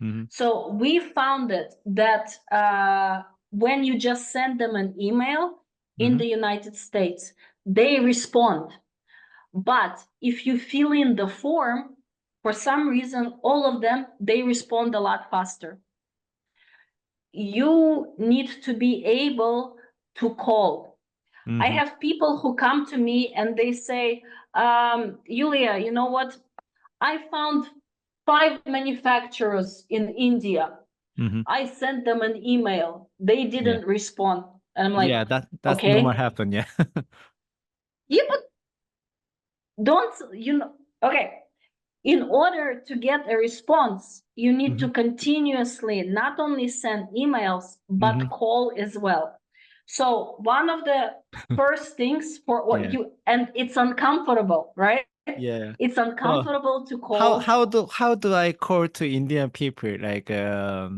Mhm. So we found it that when you just send them an email in Mhm. the United States, they respond. But if you fill in the form, for some reason, all of them, they respond a lot faster. You need to be able to call. I Mhm. have people who come to me and they say, Yulia, you know what? I found 5 manufacturers in India. Mhm. I sent them an email. They Yeah. didn't respond. And I'm like, Yeah, that's okay. normal happen, yeah. Yeah, but don't, okay. In order to get a response, you need to Mhm. continuously not only send emails, but Mhm. call as well. So one of the first things for what Yeah. and it's uncomfortable, right? Yeah. It's Oh, uncomfortable to how call. how do I call to Indian people? Like I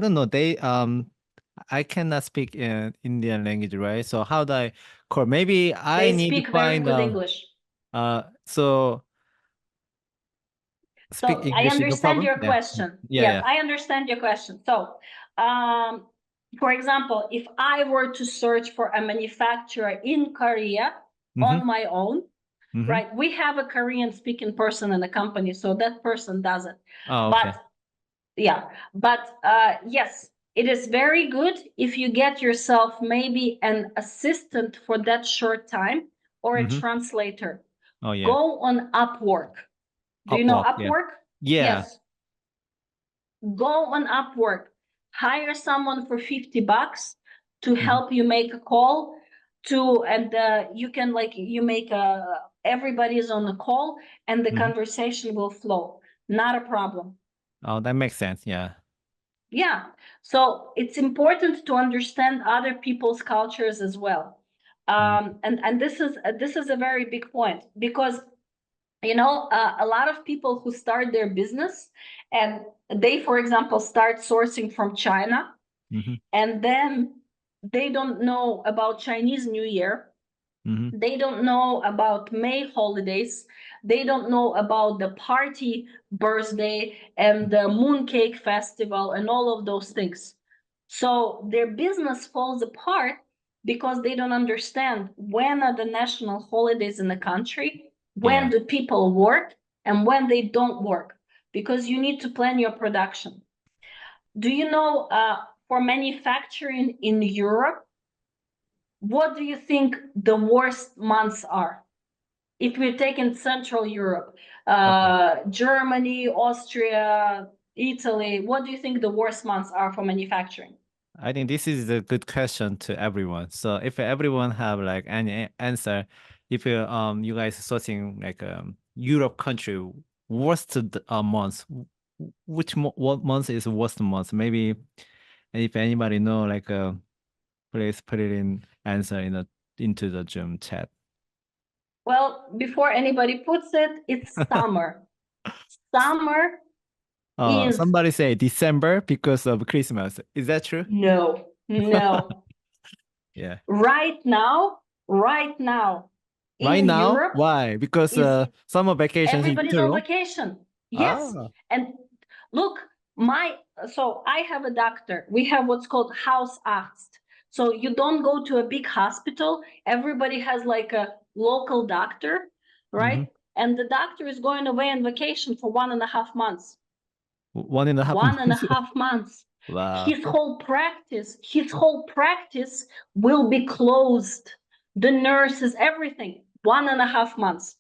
don't know. I cannot speak in Indian language, right? So how do I call? Maybe I They need to speak very find good English. so speak So I English, no understand problem. your Yeah. question. Yeah, Yes, yeah. I understand your question. So, for example, if I were to search for a manufacturer in Korea Mm-hmm. on my own, Mm-hmm. right? We have a Korean speaking person in the company, so that person does it. Oh, But okay. yeah, but yes, it is very good if you get yourself maybe an assistant for that short time or a Mm-hmm. translator. Oh, yeah. Go on Upwork. Do you know Upwork, yeah. Upwork? Yeah. Yes. Go on Upwork. Hire someone for $50 to Mm-hmm. help you make a call to, and you can you make everybody is on the call and the Mm-hmm. conversation will flow. Not a problem. Oh, that makes sense. Yeah. Yeah. So it's important to understand other people's cultures as well. And this is a very big point because a lot of people who start their business and they, for example, start sourcing from China Mm-hmm. and then they don't know about Chinese New Year. Mm-hmm. They don't know about May holidays. They don't know about the party birthday and the mooncake festival and all of those things. So their business falls apart because they don't understand when are the national holidays in the country, when Yeah. do people work, and when they don't work, because you need to plan your production. Do you know for manufacturing in Europe, what do you think the worst months are? If we're taking Central Europe, Okay. Germany, Austria, Italy, what do you think the worst months are for manufacturing? I think this is a good question to everyone. So if everyone have like any answer, if you guys sourcing like Europe country worst month, what month is worst month? Maybe if anybody know like please put it in answer in into the Zoom chat. Well, before anybody puts it, it's summer. Summer is Somebody say December because of Christmas. Is that true? no, no. Yeah. Right now Right in now? Europe Why? Because is summer vacations in everybody's on Italy. vacation. Yes. Ah. And look, so I have a doctor. We have what's called Hausarzt. So you don't go to a big hospital. Everybody has like a local doctor, Mm-hmm. right? And the doctor is going away on vacation for 1.5 months. 1.5 One and a months. half months. Wow. His whole practice will be closed. The nurses, everything. 1.5 months.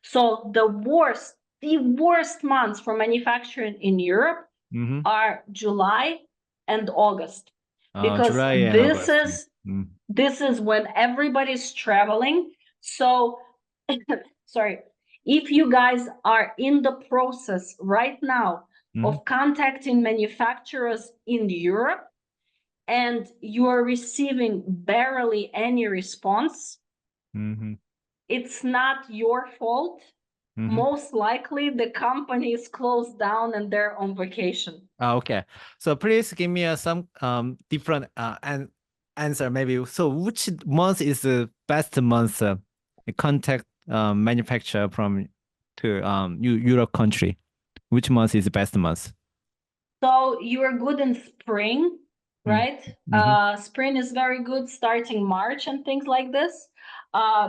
So the worst months for manufacturing in Europe Mm-hmm. are July and August, because July and this August. is Mm. this is when everybody's traveling. So sorry, if you guys are in the process right now Mm-hmm. of contacting manufacturers in Europe and you are receiving barely any response, Mm-hmm. it's not your fault. Mm-hmm. Most likely the company is closed down and they're on vacation. Okay. So please give me some different answer maybe. So which month is the best month contact manufacturer from to Europe country? Which month is the best month? So you are good in spring, right? Spring is very good, starting March and things like this,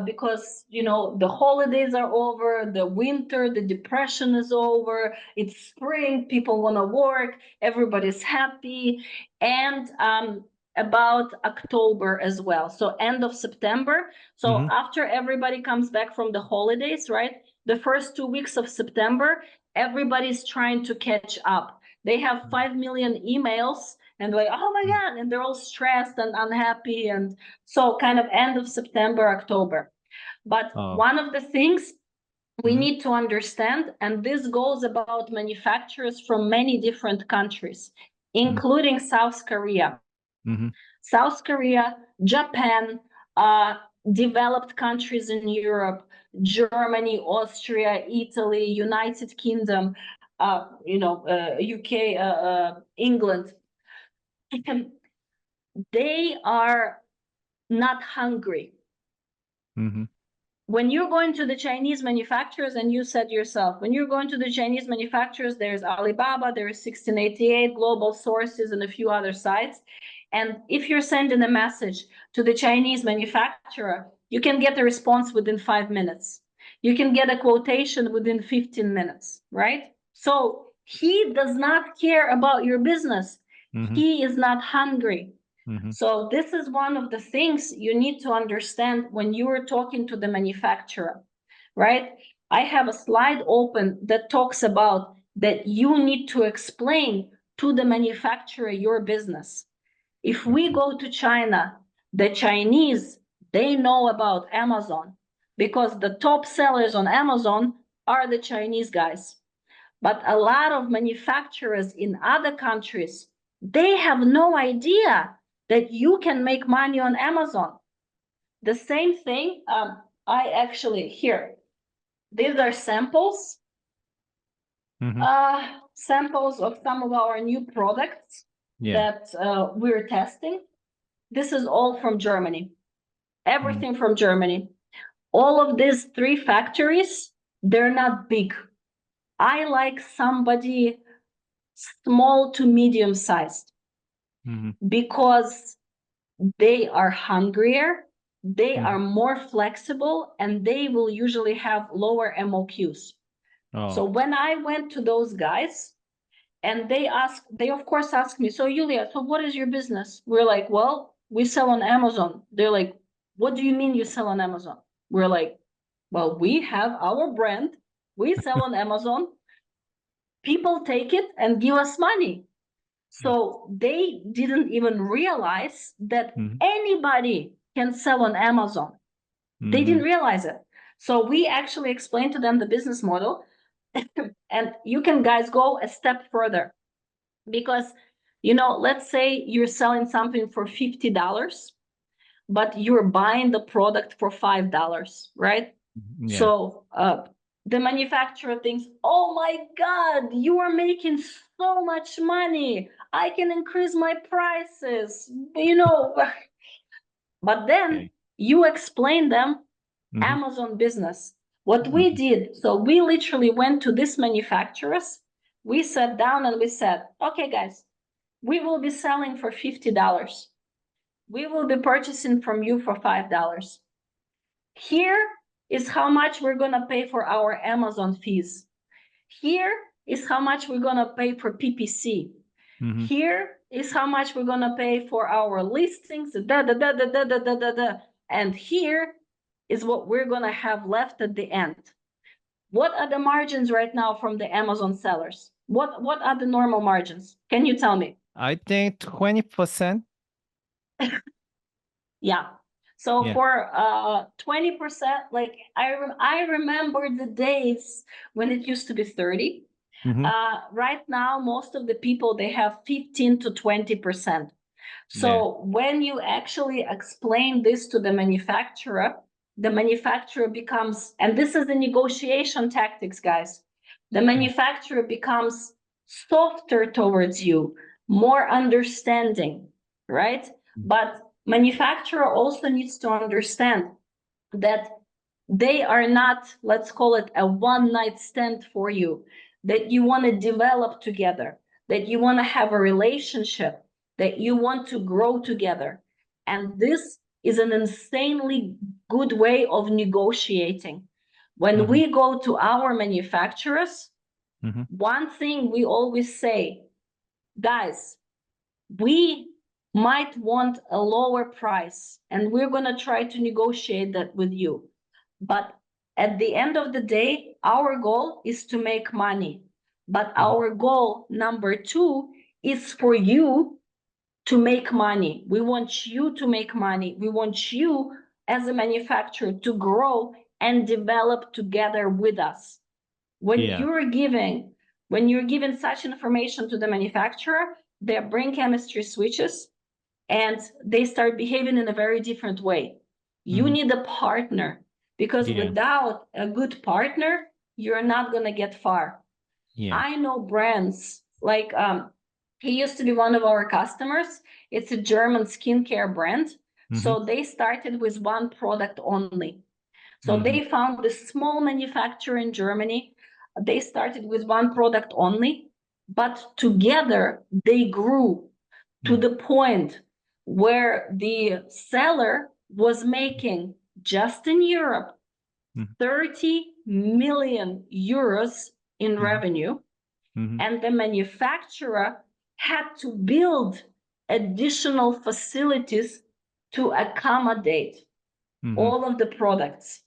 because the holidays are over, the winter, the depression is over. It's spring, people want to work, everybody's happy, and about October as well. So end of September. So after everybody comes back from the holidays, right? The first 2 weeks of September, everybody's trying to catch up. They have 5 million emails and like, oh my God, and they're all stressed and unhappy. And so kind of end of September, October. But one of the things we need to understand, and this goes about manufacturers from many different countries, including South Korea. South Korea, Japan, developed countries in Europe, Germany, Austria, Italy, United Kingdom, UK, England, they are not hungry. When you're going to the Chinese manufacturers, and you said yourself, when you're going to the Chinese manufacturers, there's Alibaba, there's 1688, Global Sources, and a few other sites. And if you're sending a message to the Chinese manufacturer, you can get a response within 5 minutes. You can get a quotation within 15 minutes, right? So he does not care about your business. He is not hungry. So this is one of the things you need to understand when you are talking to the manufacturer, right? I have a slide open that talks about that you need to explain to the manufacturer your business. If we go to China, the Chinese, they know about Amazon because the top sellers on Amazon are the Chinese guys. But a lot of manufacturers in other countries, they have no idea that you can make money on Amazon. The same thing, I actually, here, these are samples, samples of some of our new products that we're testing. This is all from Germany, everything from Germany. All of these 3 factories, they're not big. I like somebody small to medium sized because they are hungrier, they are more flexible, and they will usually have lower MOQs. So when I went to those guys and they of course asked me, so Yulia, so what is your business? We're like, well, we sell on Amazon. They're like, what do you mean you sell on Amazon? We're like, well, we have our brand, we sell on Amazon, people take it and give us money. So they didn't even realize that anybody can sell on Amazon. They didn't realize it. So we actually explained to them the business model. And you can guys go a step further because, let's say you're selling something for $50, but you're buying the product for $5, right? So the manufacturer thinks, oh my God, you are making so much money. I can increase my prices, But then you explain them Amazon business. What we did, so we literally went to these manufacturers. We sat down and we said, okay, guys, we will be selling for $50. We will be purchasing from you for $5. Here is how much we're going to pay for our Amazon fees. Here is how much we're going to pay for PPC. Here is how much we're going to pay for our listings. And here is what we're going to have left at the end. What are the margins right now from the Amazon sellers? What are the normal margins? Can you tell me? I think 20%. Yeah. So for 20%, like I remember the days when it used to be 30. Right now, most of the people, they have 15 to 20%. So when you actually explain this to the manufacturer becomes, and this is the negotiation tactics, guys. The manufacturer becomes softer towards you, more understanding, right? But manufacturer also needs to understand that they are not, let's call it a one-night stand for you. that you want to develop together, that you want to have a relationship, that you want to grow together. And this is an insanely good way of negotiating. When we go to our manufacturers, one thing we always say, guys, we might want a lower price and we're going to try to negotiate that with you. But at the end of the day, our goal is to make money. But our goal number 2 is for you to make money. We want you to make money. We want you as a manufacturer to grow and develop together with us. When you're giving such information to the manufacturer, their brain chemistry switches and they start behaving in a very different way. You need a partner, because without a good partner, you're not going to get far. I know brands like he used to be one of our customers. It's a German skincare brand. So they started with one product only. So they found a small manufacturer in Germany. They started with one product only, but together they grew to the point where the seller was making, just in Europe, 30 million euros in revenue. And the manufacturer had to build additional facilities to accommodate all of the products.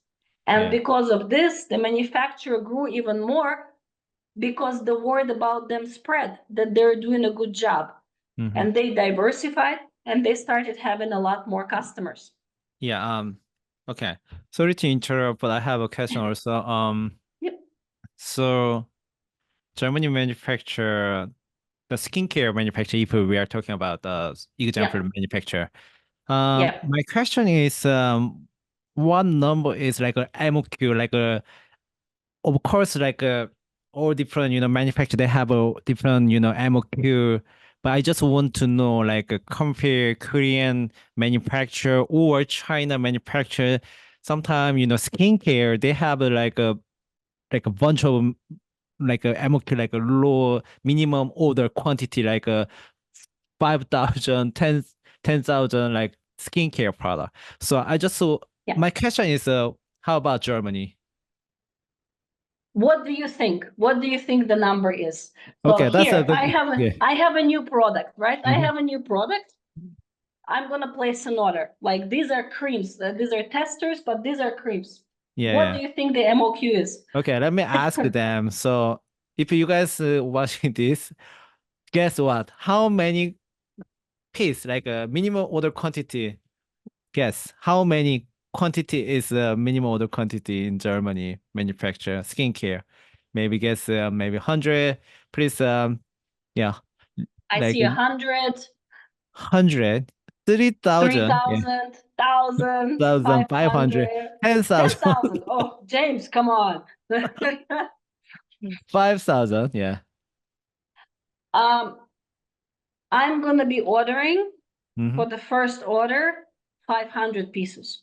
And because of this, the manufacturer grew even more, because the word about them spread that they're doing a good job. And they diversified and they started having a lot more customers. Okay. Sorry to interrupt, but I have a question also. So Germany manufacture the skincare manufacturer, if we are talking about the example manufacturer. My question is, what number is like a MOQ, like of course, like all different, manufacturer, they have a different, MOQ, but I just want to know, like, compare Korean manufacturer or China manufacturer. Sometimes, skincare, they have like a bunch of like a MOQ, like a low minimum order quantity, like a 5,000, 10,000 like skincare product. So I just my question is, how about Germany? What do you think? What do you think the number is? So Okay, that's here, I have a new product, right? I have a new product. I'm going to place an order. Like, these are creams. These are testers, but these are creams. What do you think the MOQ is? Okay, let me ask them. So if you guys watching this, guess what? How many piece, like a minimum order quantity? Guess how many quantity is the minimum order quantity in Germany manufacture skincare? Maybe guess maybe 100. Please, yeah. I like see 100. 100, 3,000, 3,000, 1,000, 1,500, 10,000, 10,000. Oh, James, come on. 5,000. Yeah. I'm going to be ordering for the first order 500 pieces.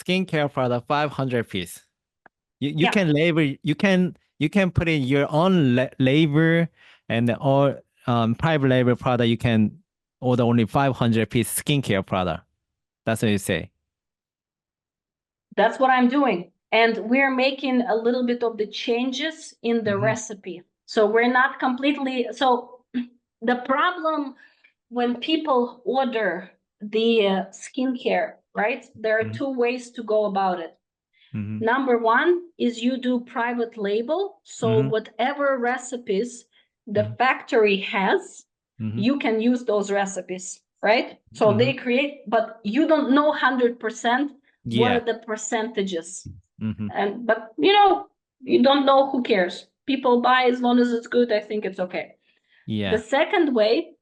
Skincare product 500 piece. You can label. You can put in your own label, and or private label product. You can order only 500 piece skincare product. That's what you say. That's what I'm doing. And we're making a little bit of the changes in the recipe. So we're not completely. So the problem when people order the skincare, right? There are two ways to go about it. Number one is you do private label. So whatever recipes the factory has, you can use those recipes, right? So they create, but you don't know 100% what are the percentages. But you don't know, who cares? People buy as long as it's good. I think it's okay. The second way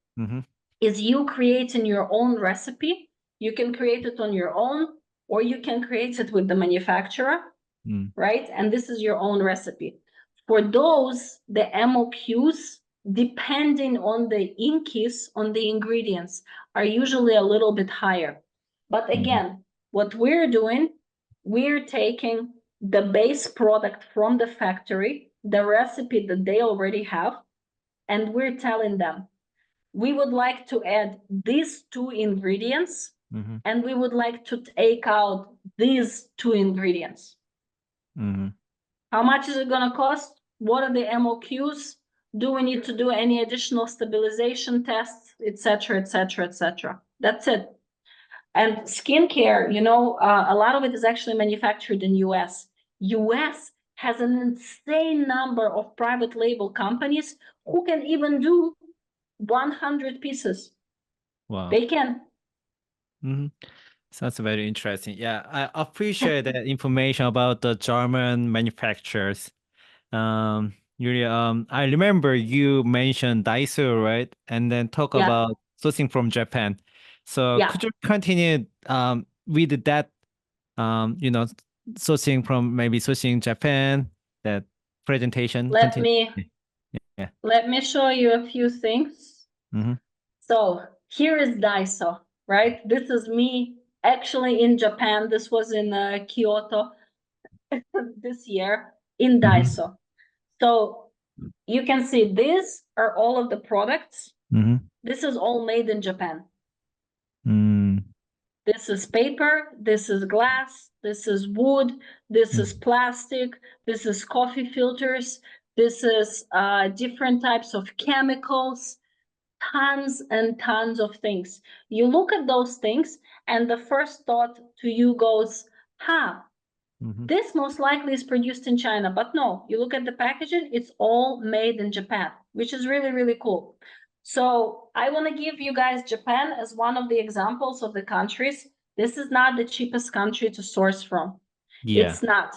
is you creating your own recipe. You can create it on your own, or you can create it with the manufacturer, right? And this is your own recipe. For those, the MOQs, depending on the INCIs, on the ingredients, are usually a little bit higher. But again, what we're doing, we're taking the base product from the factory, the recipe that they already have, and we're telling them, we would like to add these 2 ingredients, and we would like to take out these 2 ingredients. How much is it going to cost? What are the MOQs? Do we need to do any additional stabilization tests, etc., etc., etc.? That's it. And skincare, you know, a lot of it is actually manufactured in US. US has an insane number of private label companies who can even do 100 pieces. Wow. They can. Sounds very interesting. Yeah, I appreciate that information about the German manufacturers. Yulia, I remember you mentioned Daiso, right? And then talk Yeah. about sourcing from Japan. So Yeah. could you continue with that, you know, sourcing Japan, that presentation? Let continue. me show you a few things. So here is Daiso, right? This is me actually in Japan. This was in Kyoto this year in Daiso. So you can see these are all of the products. This is all made in Japan. This is paper, this is glass, this is wood, this is plastic, this is coffee filters, this is different types of chemicals, tons and tons of things. You look at those things and the first thought to you goes, this most likely is produced in China. But no, you look at the packaging, it's all made in Japan, which is really, really cool. So I want to give you guys Japan as one of the examples of the countries. This is not the cheapest country to source from. Yeah. It's not.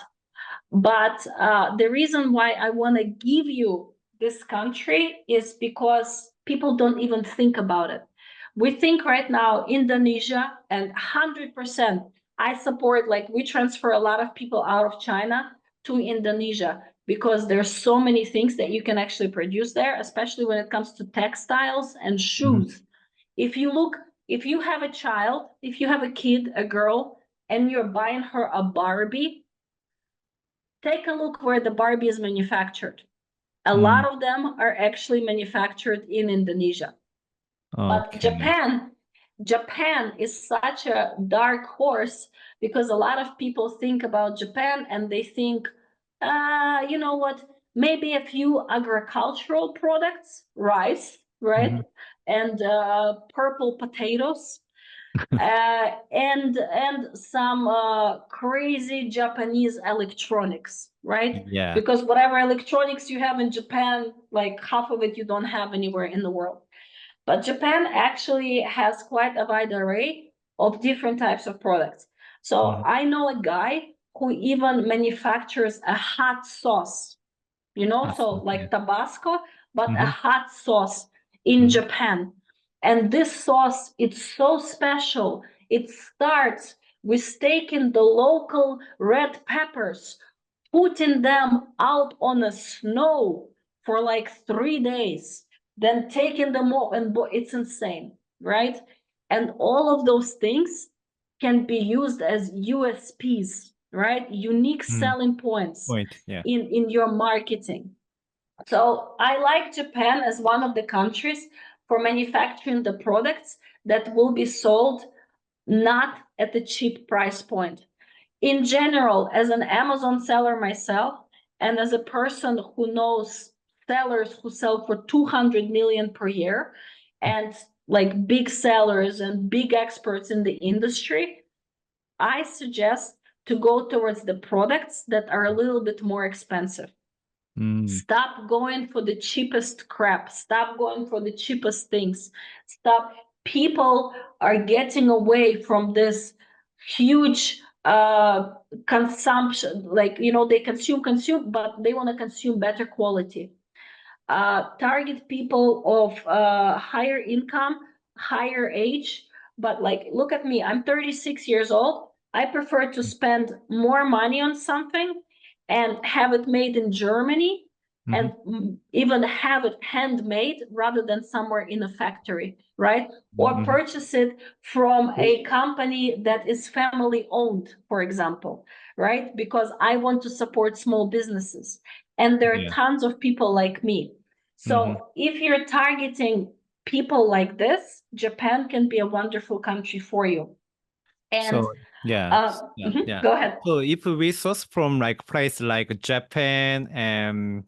But the reason why I want to give you this country is because people don't even think about it. We think right now Indonesia, and 100% I support, like, we transfer a lot of people out of China to Indonesia because there's so many things that you can actually produce there, especially when it comes to textiles and shoes. If you look, if you have a child, if you have a kid, a girl, and you're buying her a Barbie, take a look where the Barbie is manufactured. A lot of them are actually manufactured in Indonesia. But Japan is such a dark horse because a lot of people think about Japan and they think, you know what, maybe a few agricultural products, rice, right? And purple potatoes. And some crazy Japanese electronics, right? Yeah. Because whatever electronics you have in Japan, like half of it you don't have anywhere in the world. But Japan actually has quite a wide array of different types of products. So I know a guy who even manufactures a hot sauce, you know, so like Tabasco, but a hot sauce in Japan. And this sauce, it's so special. It starts with taking the local red peppers, putting them out on the snow for like 3 days, then taking them off, and it's insane, right? And all of those things can be used as USPs, right? Unique selling points in your marketing. So I like Japan as one of the countries for manufacturing the products that will be sold not at a cheap price point. In general, as an Amazon seller myself, and as a person who knows sellers who sell for 200 million per year, and like big sellers and big experts in the industry, I suggest to go towards the products that are a little bit more expensive. Stop going for the cheapest crap. Stop going for the cheapest things. Stop. People are getting away from this huge consumption. Like, you know, they consume, but they want to consume better quality. Target people of higher income, higher age. But like, look at me. I'm 36 years old. I prefer to spend more money on something and have it made in Germany and even have it handmade rather than somewhere in a factory, right? Or purchase it from a company that is family owned, for example, right? Because I want to support small businesses. And there are Yeah. tons of people like me. So if you're targeting people like this, Japan can be a wonderful country for you. And So yeah. go ahead. So if we source from like place like Japan and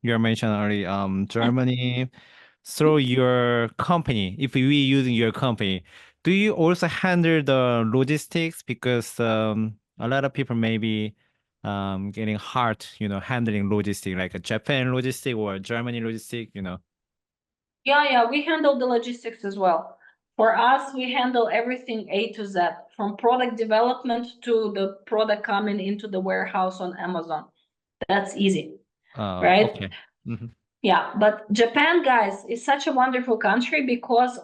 you mentioned already Germany through your company, if we using your company, do you also handle the logistics? Because a lot of people may be getting hard, handling logistics like a Japan logistic or Germany logistic. Yeah, we handle the logistics as well. For us, we handle everything A to Z, from product development to the product coming into the warehouse on Amazon. That's easy, right? Okay. Yeah, but Japan, guys, is such a wonderful country because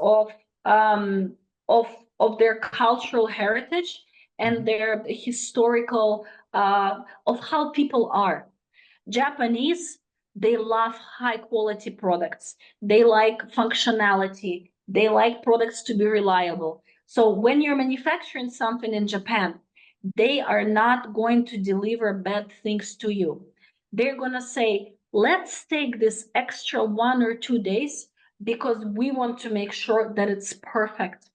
um of of their cultural heritage and their historical of how people are. Japanese, they love high quality products. They like functionality. They like products to be reliable. So when you're manufacturing something in Japan, they are not going to deliver bad things to you. They're going to say, let's take this extra 1 or 2 days because we want to make sure that it's perfect.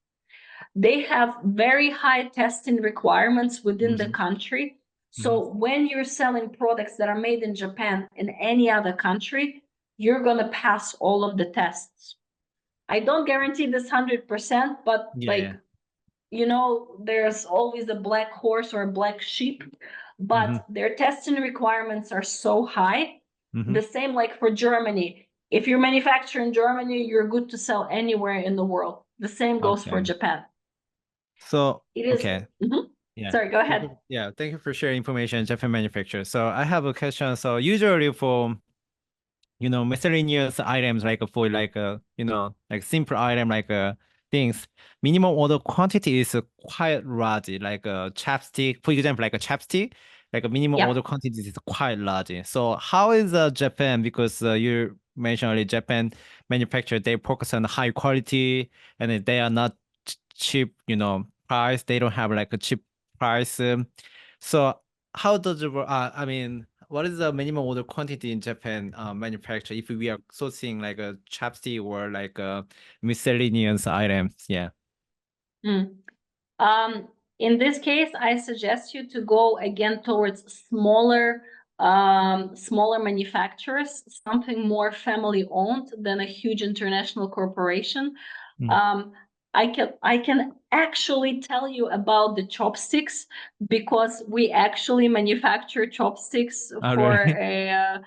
They have very high testing requirements within the country. So when you're selling products that are made in Japan in any other country, you're going to pass all of the tests. I don't guarantee this 100%, but Yeah. there's always a black horse or a black sheep, but their testing requirements are so high. The same like for Germany. If you manufacture in Germany, you're good to sell anywhere in the world. The same goes for Japan. So, It is. okay. Yeah. Sorry, go ahead. Yeah, thank you for sharing information, Japan manufacturer. So I have a question. So usually for miscellaneous items like for like like simple item like things, minimum order quantity is quite large. Like a chapstick, for example, like a chapstick, like a minimum order quantity is quite large. So how is Japan? Because you mentioned earlier, Japan manufacturer, they focus on high quality and they are not cheap, price. They don't have like a cheap price. So how does it work? I mean, what is the minimum order quantity in Japan manufacture if we are sourcing like a chapstick or like a miscellaneous items? Yeah. In this case, I suggest you to go again towards smaller manufacturers, something more family owned than a huge international corporation. I can actually tell you about the chopsticks because we actually manufacture chopsticks for a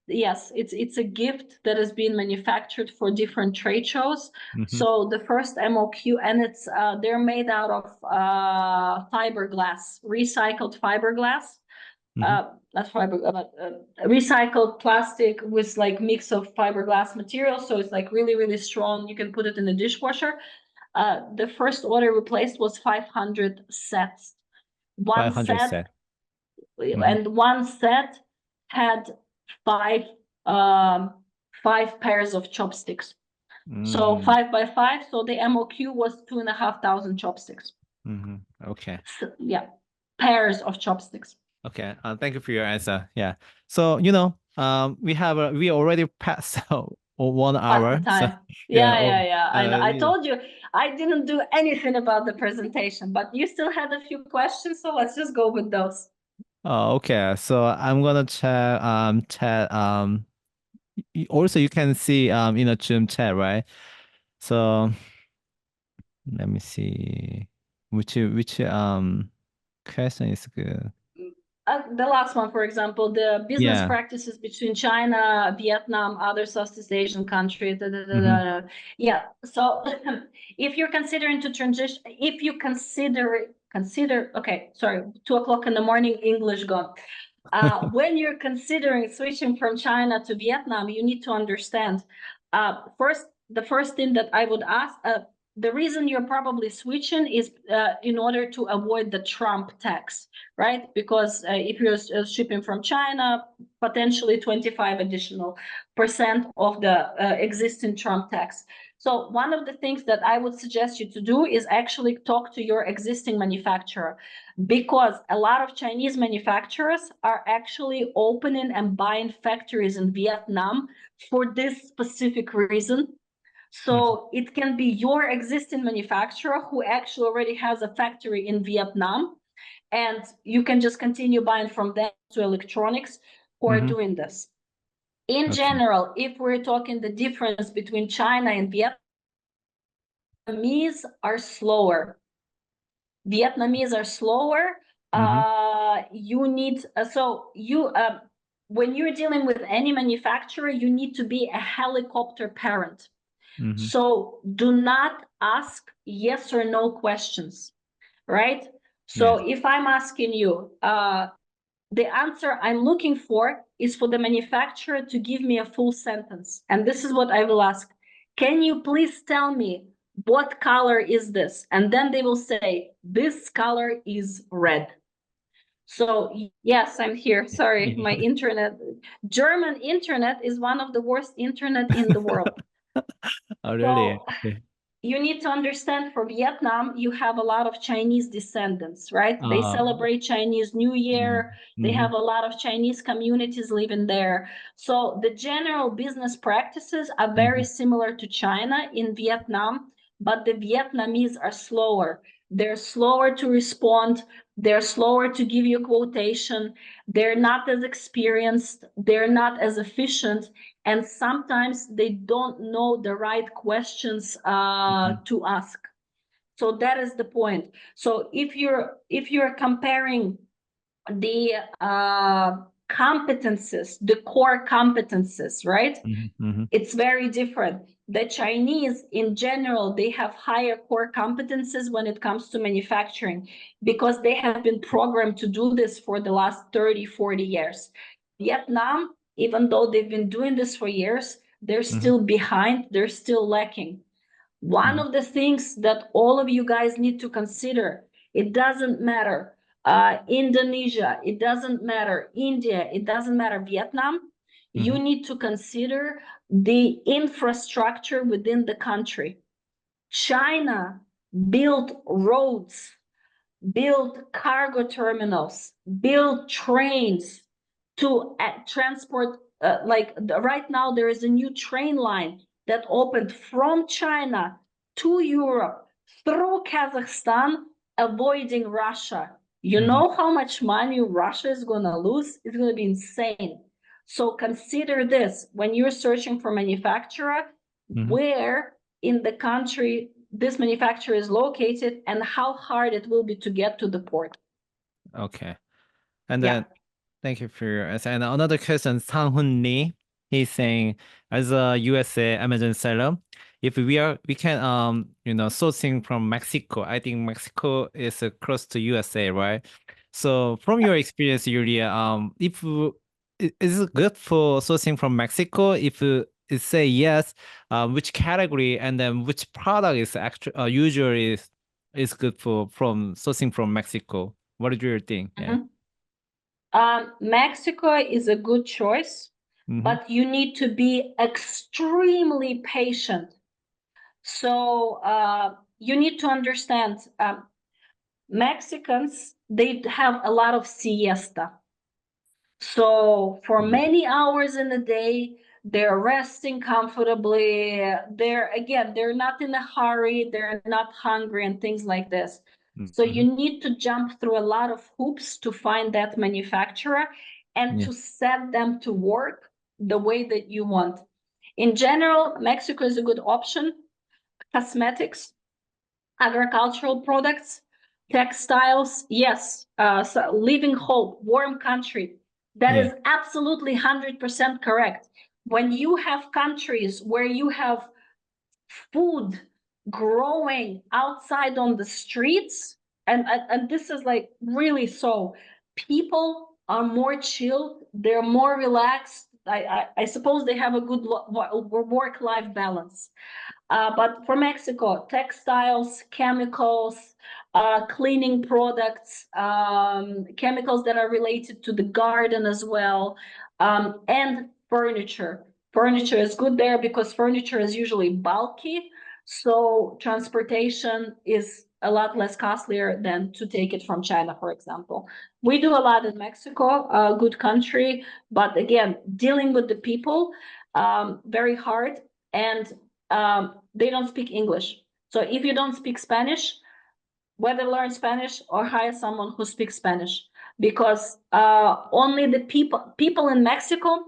yes, it's a gift that has been manufactured for different trade shows. So the first MOQ, and it's they're made out of fiberglass, recycled fiberglass. Not fiber, but recycled plastic with like mix of fiberglass material. So it's like really, really strong. You can put it in the dishwasher. The first order we placed was 500 sets. One 500 set, set. and one set had five pairs of chopsticks. So 5 by 5. So the MOQ was 2,500 chopsticks. Okay. So, yeah, pairs of chopsticks. Okay. Thank you for your answer. Yeah. So we already passed 1 hour. Past the time. So, Yeah. I told you I didn't do anything about the presentation, but you still had a few questions, so let's just go with those. Oh, okay. So I'm gonna chat also you can see in a Zoom chat, right? So let me see which question is good. The last one, for example, the business Yeah. practices between China, Vietnam, other Southeast Asian countries. Yeah. So if you're considering to transition, if you consider, okay, sorry, 2 o'clock in the morning, English gone. When you're considering switching from China to Vietnam, you need to understand, the first thing that I would ask, the reason you're probably switching is in order to avoid the Trump tax, right? Because if you're shipping from China, potentially 25% additional of the existing Trump tax. So one of the things that I would suggest you to do is actually talk to your existing manufacturer, because a lot of Chinese manufacturers are actually opening and buying factories in Vietnam for this specific reason. So it can be your existing manufacturer who actually already has a factory in Vietnam, and you can just continue buying from them to electronics who are doing this. In general, if we're talking the difference between China and Vietnamese are slower. Vietnamese are slower. You need when you're dealing with any manufacturer, you need to be a helicopter parent. So do not ask yes or no questions, right? So if I'm asking you, the answer I'm looking for is for the manufacturer to give me a full sentence. And this is what I will ask. Can you please tell me what color is this? And then they will say, this color is red. So yes, I'm here. Sorry, my internet. German internet is one of the worst internet in the world. Oh, really? So, you need to understand, for Vietnam, you have a lot of Chinese descendants, right? They celebrate Chinese New Year. They have a lot of Chinese communities living there. So the general business practices are very similar to China in Vietnam, but the Vietnamese are slower. They're slower to respond. They're slower to give you quotation. They're not as experienced. They're not as efficient. And sometimes they don't know the right questions to ask. So that is the point. So if you're comparing the competences, the core competences, right? It's very different. The Chinese in general, they have higher core competences when it comes to manufacturing, because they have been programmed to do this for the last 30, 40 years. Vietnam, even though they've been doing this for years, they're still behind, they're still lacking. One of the things that all of you guys need to consider, it doesn't matter Indonesia, it doesn't matter India, it doesn't matter Vietnam, you need to consider the infrastructure within the country. China built roads, built cargo terminals, built trains to transport, right now there is a new train line that opened from China to Europe through Kazakhstan, avoiding Russia. You know how much money Russia is going to lose? It's going to be insane. So consider this when you're searching for manufacturer, where in the country this manufacturer is located and how hard it will be to get to the port. Okay. And then thank you for your answer. And another question, Sang-hun Lee, he's saying, as a USA Amazon seller, if we can sourcing from Mexico. I think Mexico is close to USA, right? So from your experience, Yulia, is it good for sourcing from Mexico? If it say yes, which category and then which product is actually usually is good from sourcing from Mexico? What do you think? Mexico is a good choice, but you need to be extremely patient. So you need to understand, Mexicans, they have a lot of siesta. So for many hours in a day, they're resting comfortably. They're not in a hurry. They're not hungry and things like this. So you need to jump through a lot of hoops to find that manufacturer and to set them to work the way that you want. In general, Mexico is a good option. Cosmetics, agricultural products, textiles, yes. So living hope, warm country. That is absolutely 100% correct. When you have countries where you have food growing outside on the streets, and this is like really so, people are more chilled, they're more relaxed. I suppose they have a good work-life balance. But for Mexico, textiles, chemicals, cleaning products, chemicals that are related to the garden as well, and furniture. Furniture is good there because furniture is usually bulky. So transportation is a lot less costlier than to take it from China, for example. We do a lot in Mexico, a good country, but again, dealing with the people, very hard, and they don't speak English. So if you don't speak Spanish, whether learn Spanish or hire someone who speaks Spanish, because only the people in Mexico,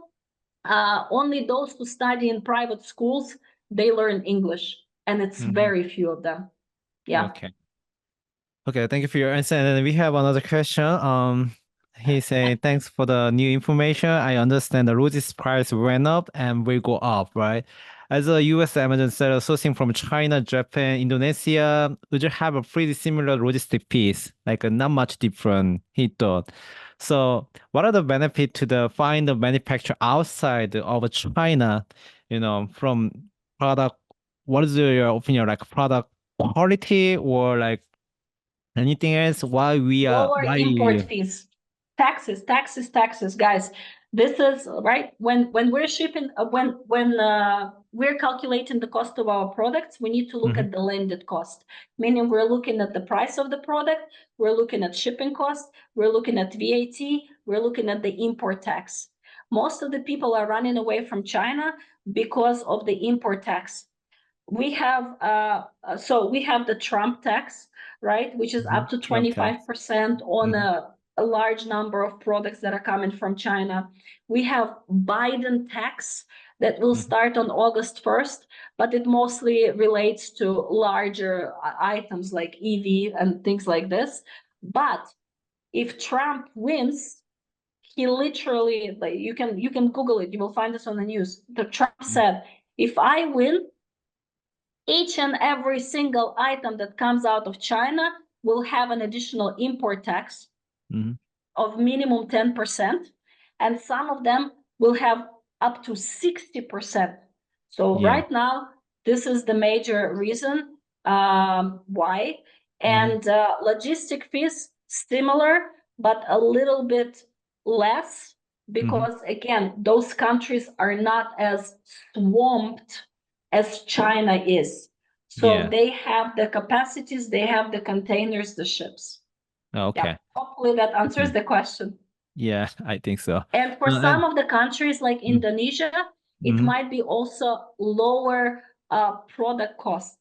only those who study in private schools, they learn English, and it's very few of them. Yeah. Okay. Okay, thank you for your answer. And then we have another question. He say, thanks for the new information. I understand the logistics price went up and will go up, right? As a US Amazon seller sourcing from China, Japan, Indonesia, would you have a pretty similar logistic piece? Like not much different, he thought. So what are the benefits to the find the manufacturer outside of China, from product? What is your opinion, like product quality or like anything else? Lower import fees, taxes, guys. This is right when we're shipping, when we're calculating the cost of our products, we need to look at the landed cost, meaning we're looking at the price of the product, we're looking at shipping cost, we're looking at VAT, we're looking at the import tax. Most of the people are running away from China because of the import tax. We have we have the Trump tax, right, which is up to 25% on a large number of products that are coming from China. We have Biden tax that will start on August 1st, but it mostly relates to larger items like EV and things like this. But if Trump wins, he literally, like, you can Google it, you will find this on the news. The Trump said, if I win, each and every single item that comes out of China will have an additional import tax of minimum 10%, and some of them will have up to 60%. So right now, this is the major reason why. And logistic fees, similar, but a little bit less, because again, those countries are not as swamped as China is. So they have the capacities, they have the containers, the ships. Okay. Yeah. Hopefully that answers the question. Yeah, I think so. And for some of the countries like Indonesia, it might be also lower product costs,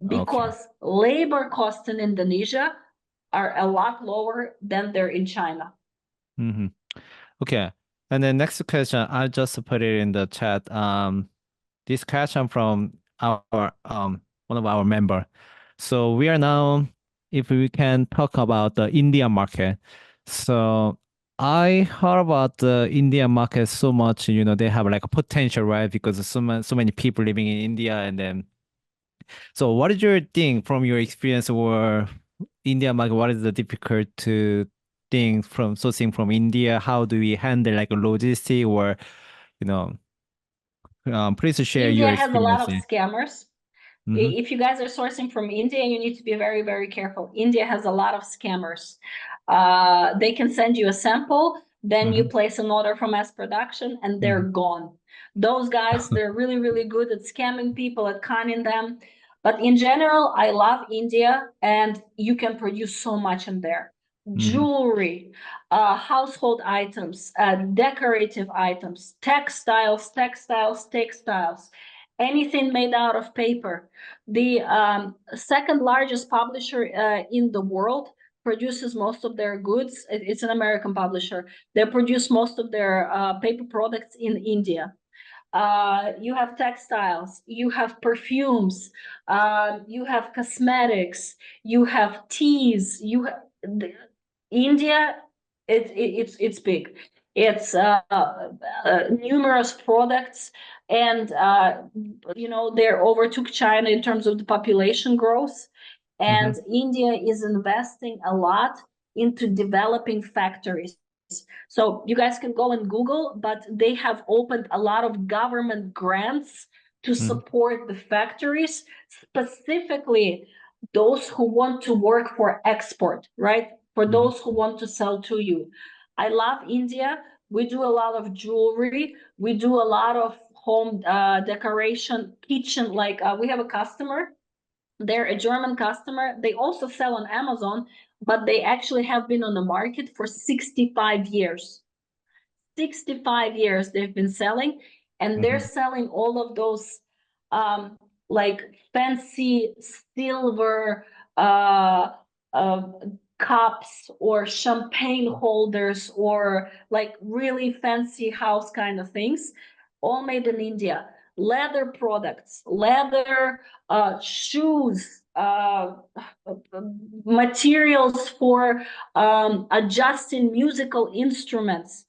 because labor costs in Indonesia are a lot lower than they're in China. Okay. And then next question, I just put it in the chat. This question from our one of our member. So we are now, if we can talk about the Indian market. So I heard about the Indian market so much, they have like a potential, right? Because so many people living in India, and then. So what is your thing from your experience or India market? What is the difficult thing from sourcing from India? How do we handle like a logistic or, please share India your has a lot of experience. scammers. If you guys are sourcing from India, you need to be very, very careful. India has a lot of scammers. They can send you a sample, then you place an order for mass production, and they're gone. Those guys, they're really, really good at scamming people, at conning them. But in general, I love India, and you can produce so much in there. Jewelry, household items, decorative items, textiles, anything made out of paper. The second largest publisher in the world produces most of their goods. It's an American publisher. They produce most of their paper products in India. You have textiles, you have perfumes, you have cosmetics, you have teas. India, it's big. It's numerous products, and they overtook China in terms of the population growth. And India is investing a lot into developing factories. So you guys can go and Google, but they have opened a lot of government grants to support the factories, specifically those who want to work for export, right? For those who want to sell to you. I love India. We do a lot of jewelry. We do a lot of home decoration, kitchen. Like we have a customer, they're a German customer. They also sell on Amazon, but they actually have been on the market for 65 years. 65 years they've been selling, and they're selling all of those like fancy silver cups or champagne holders or like really fancy house kind of things, all made in India. Leather products, leather shoes, materials for adjusting musical instruments.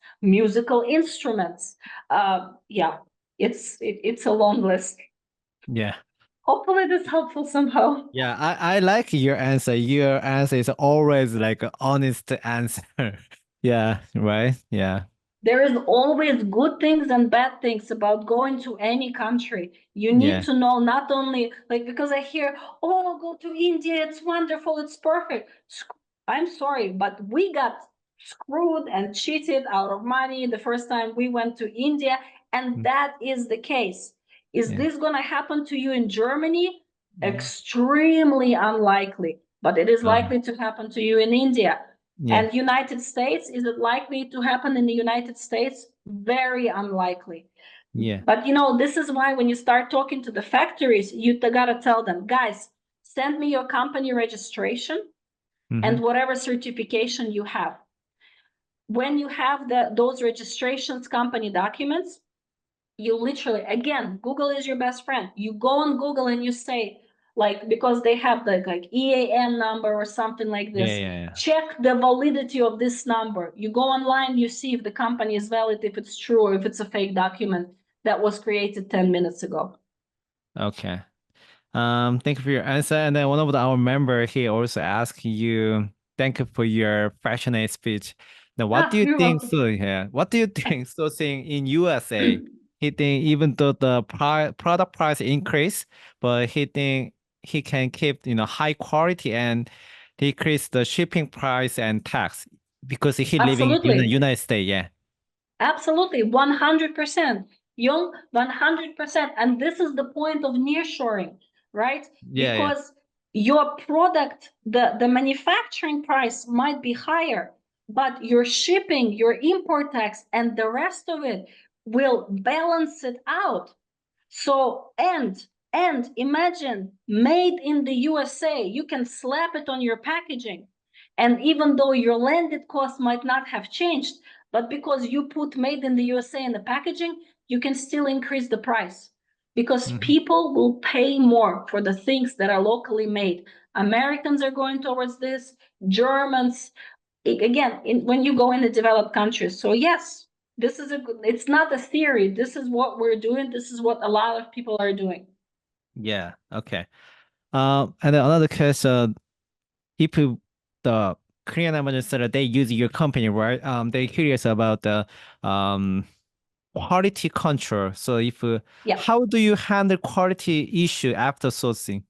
Yeah, it's a long list. Yeah. Hopefully this helpful somehow. Yeah, I like your answer. Your answer is always like an honest answer. Yeah, right? Yeah. There is always good things and bad things about going to any country. You need Yeah. to know not only like, because I hear, oh, go to India, it's wonderful, it's perfect. I'm sorry, but we got screwed and cheated out of money the first time we went to India, and that is the case. Is Yeah. this going to happen to you in Germany? Extremely unlikely, but it is likely to happen to you in India. Yeah. And United States, is it likely to happen in the United States? Very unlikely. Yeah. But you know, this is why when you start talking to the factories, you gotta tell them, guys, send me your company registration and whatever certification you have. When you have those registrations, company documents, you literally, again, Google is your best friend. You go on Google and you say, like, because they have the like EAN number or something like this. Yeah. Check the validity of this number. You go online, you see if the company is valid, if it's true, or if it's a fake document that was created 10 minutes ago. Okay. Thank you for your answer. And then one of our members here also asked you, thank you for your passionate speech. Now, what do you You're think? welcome. So, yeah, what do you think? So, saying in USA, he think even though the product price increase, but he think he can keep high quality and decrease the shipping price and tax because he living in the Absolutely. United States. Yeah. Absolutely, 100%. Young, 100%. And this is the point of nearshoring, right? Yeah. Because your product, the manufacturing price might be higher, but your shipping, your import tax, and the rest of it will balance it out. So, and imagine made in the USA, you can slap it on your packaging. And even though your landed cost might not have changed, but because you put made in the USA in the packaging, you can still increase the price because people will pay more for the things that are locally made. Americans are going towards this, Germans, again, when you go in the developed countries. So yes, this is it's not a theory. This is what we're doing. This is what a lot of people are doing. Yeah. Okay. And then another case, if the Korean Amazon seller they use your company, right? They're curious about the quality control. So if Yeah. how do you handle quality issue after sourcing?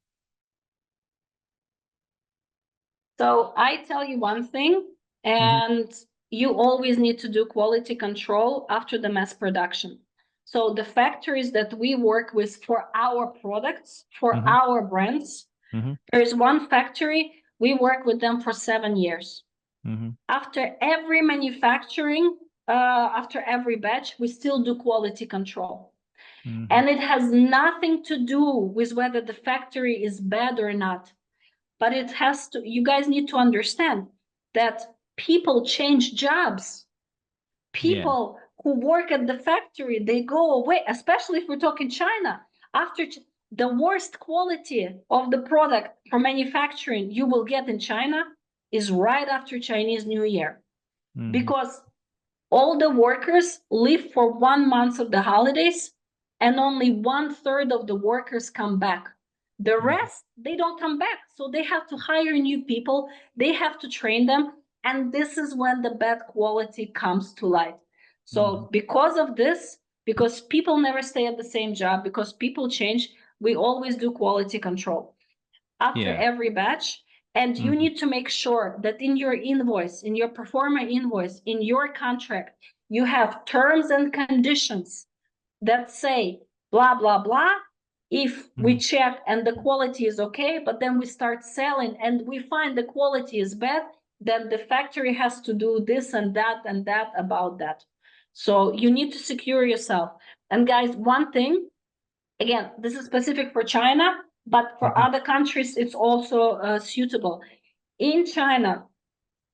So I tell you one thing, and you always need to do quality control after the mass production. So the factories that we work with for our products, for our brands, there is one factory, we work with them for 7 years. After every manufacturing, after every batch, we still do quality control. And it has nothing to do with whether the factory is bad or not. But it has to, you guys need to understand that people change jobs. People who work at the factory, they go away, especially if we're talking China. After the worst quality of the product for manufacturing you will get in China is right after Chinese New Year. Because all the workers leave for 1 month of the holidays and only 1/3 of the workers come back. The rest, they don't come back. So they have to hire new people. They have to train them. And this is when the bad quality comes to light. So because of this, because people never stay at the same job, because people change, we always do quality control after every batch. And you need to make sure that in your invoice, in your performer invoice, in your contract, you have terms and conditions that say blah, blah, blah. If we Mm. check and the quality is okay, but then we start selling and we find the quality is bad, then the factory has to do this and that about that. So you need to secure yourself. And guys, one thing, again, this is specific for China, but for Mhm. other countries, it's also suitable. In China,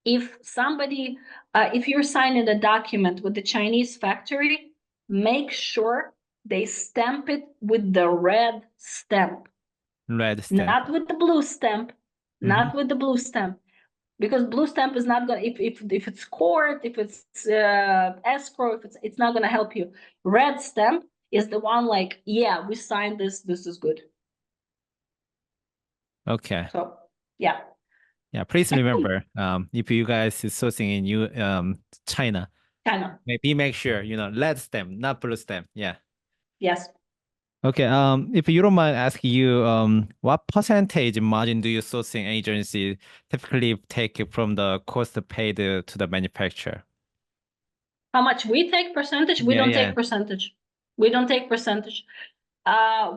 if somebody, if you're signing a document with the Chinese factory, make sure they stamp it with the red stamp, Red stamp. not with the blue stamp, Mhm. not with the blue stamp, because blue stamp is not gonna. If it's court, if it's escrow, if it's not gonna help you. Red stamp is the one like, yeah, we signed this. This is good. Okay. So yeah, Yeah, please remember, if you guys is sourcing in China, China. maybe make sure, red stamp, not blue stamp. Yeah. Yes. Okay. If you don't mind asking you, what percentage margin do your sourcing agency typically take from the cost paid to the manufacturer? How much we take percentage? We Yeah, don't yeah. take percentage. We don't take percentage.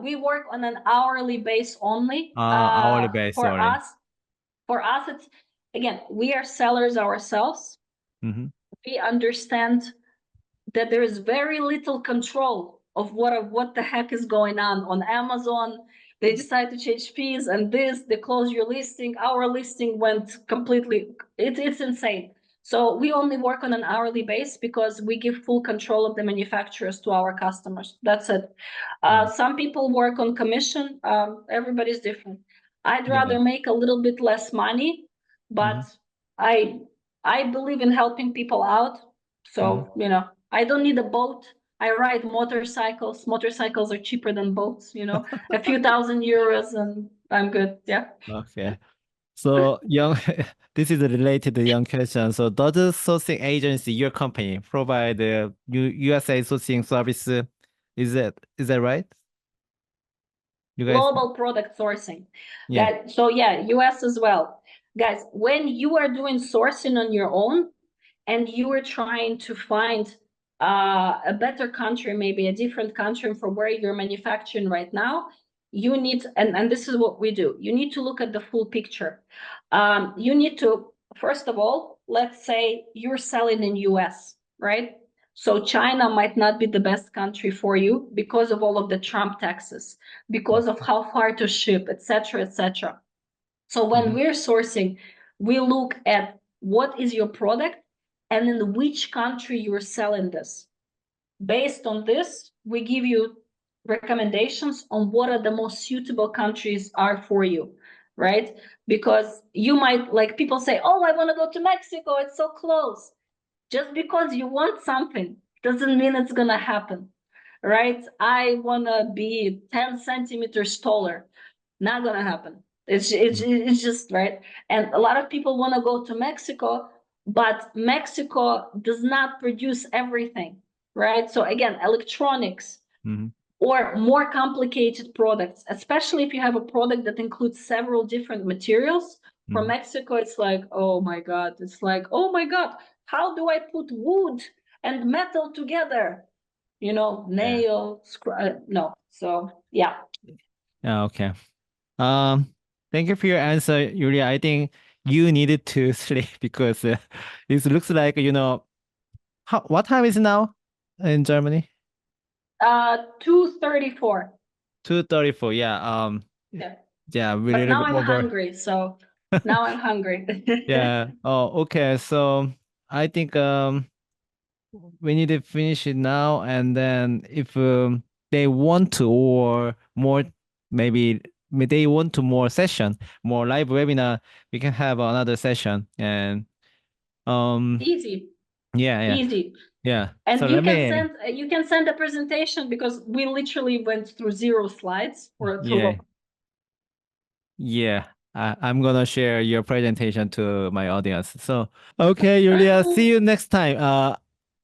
We work on an hourly base only. Hourly base For only. us, it's again, we are sellers ourselves. Mm-hmm. We understand that there is very little control of what the heck is going on Amazon. They decide to change fees and this, they close your listing. Our listing went completely, it's insane. So we only work on an hourly base because we give full control of the manufacturers to our customers. That's it. Yeah. Some people work on commission. Everybody's different. I'd Yeah. rather make a little bit less money, Mm-hmm. but I I believe in helping people out. Mm-hmm. So, I don't need a boat. I ride motorcycles. Motorcycles are cheaper than boats, a few €1,000 and I'm good. Yeah. Okay. So young, this is related to young question. So does the sourcing agency, your company, provide the USA sourcing service? Is that right? You guys, Global product sourcing. yeah. Guys, so yeah, US as well. Guys, when you are doing sourcing on your own and you are trying to find a better country, maybe a different country from where you're manufacturing right now, you need, and this is what we do, you need to look at the full picture. You need to, first of all, let's say you're selling in US, right? So China might not be the best country for you because of all of the Trump taxes, because of how far to ship, etc., etc. So when Mhm. we're sourcing, we look at what is your product and in which country you're selling this. Based on this, we give you recommendations on what are the most suitable countries are for you, right? Because you might, like people say, oh, I want to go to Mexico, it's so close. Just because you want something doesn't mean it's going to happen, right? I want to be 10 centimeters taller. Not going to happen. It's just right. And a lot of people want to go to Mexico, but Mexico does not produce everything, right? So again, electronics Mhm. or more complicated products, especially if you have a product that includes several different materials. For Mhm. Mexico, it's like, oh my God, it's like, oh my God, how do I put wood and metal together? Yeah. Nail, no. So yeah. Yeah, okay. Um, Thank you for your answer, Yulia. I think you needed to sleep because it looks like, what time is it now in Germany? 2:34. 2:34. Yeah. Yeah. Yeah, we But little now bit I'm over. hungry, so now I'm hungry. Yeah. Oh, okay. So I think we need to finish it now, and then if they want to or more, maybe they want to more session, more live webinar, we can have another session. And um, Easy, yeah, yeah, easy. yeah. So And let me, you can send a presentation because we literally went through 0 slides for yeah, yeah. I'm gonna share your presentation to my audience. So okay, Julia, see you next time.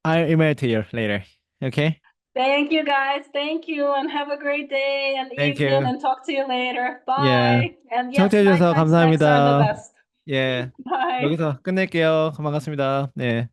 I'll email to you later. Okay. Thank you guys. Thank you and have a great day and Thank evening you. and talk to you later. Yeah. Bye. And yes, 청취해 night 주셔서 snacks are the 감사합니다. best. 예. Bye. 여기서 끝낼게요. 반갑습니다. 네.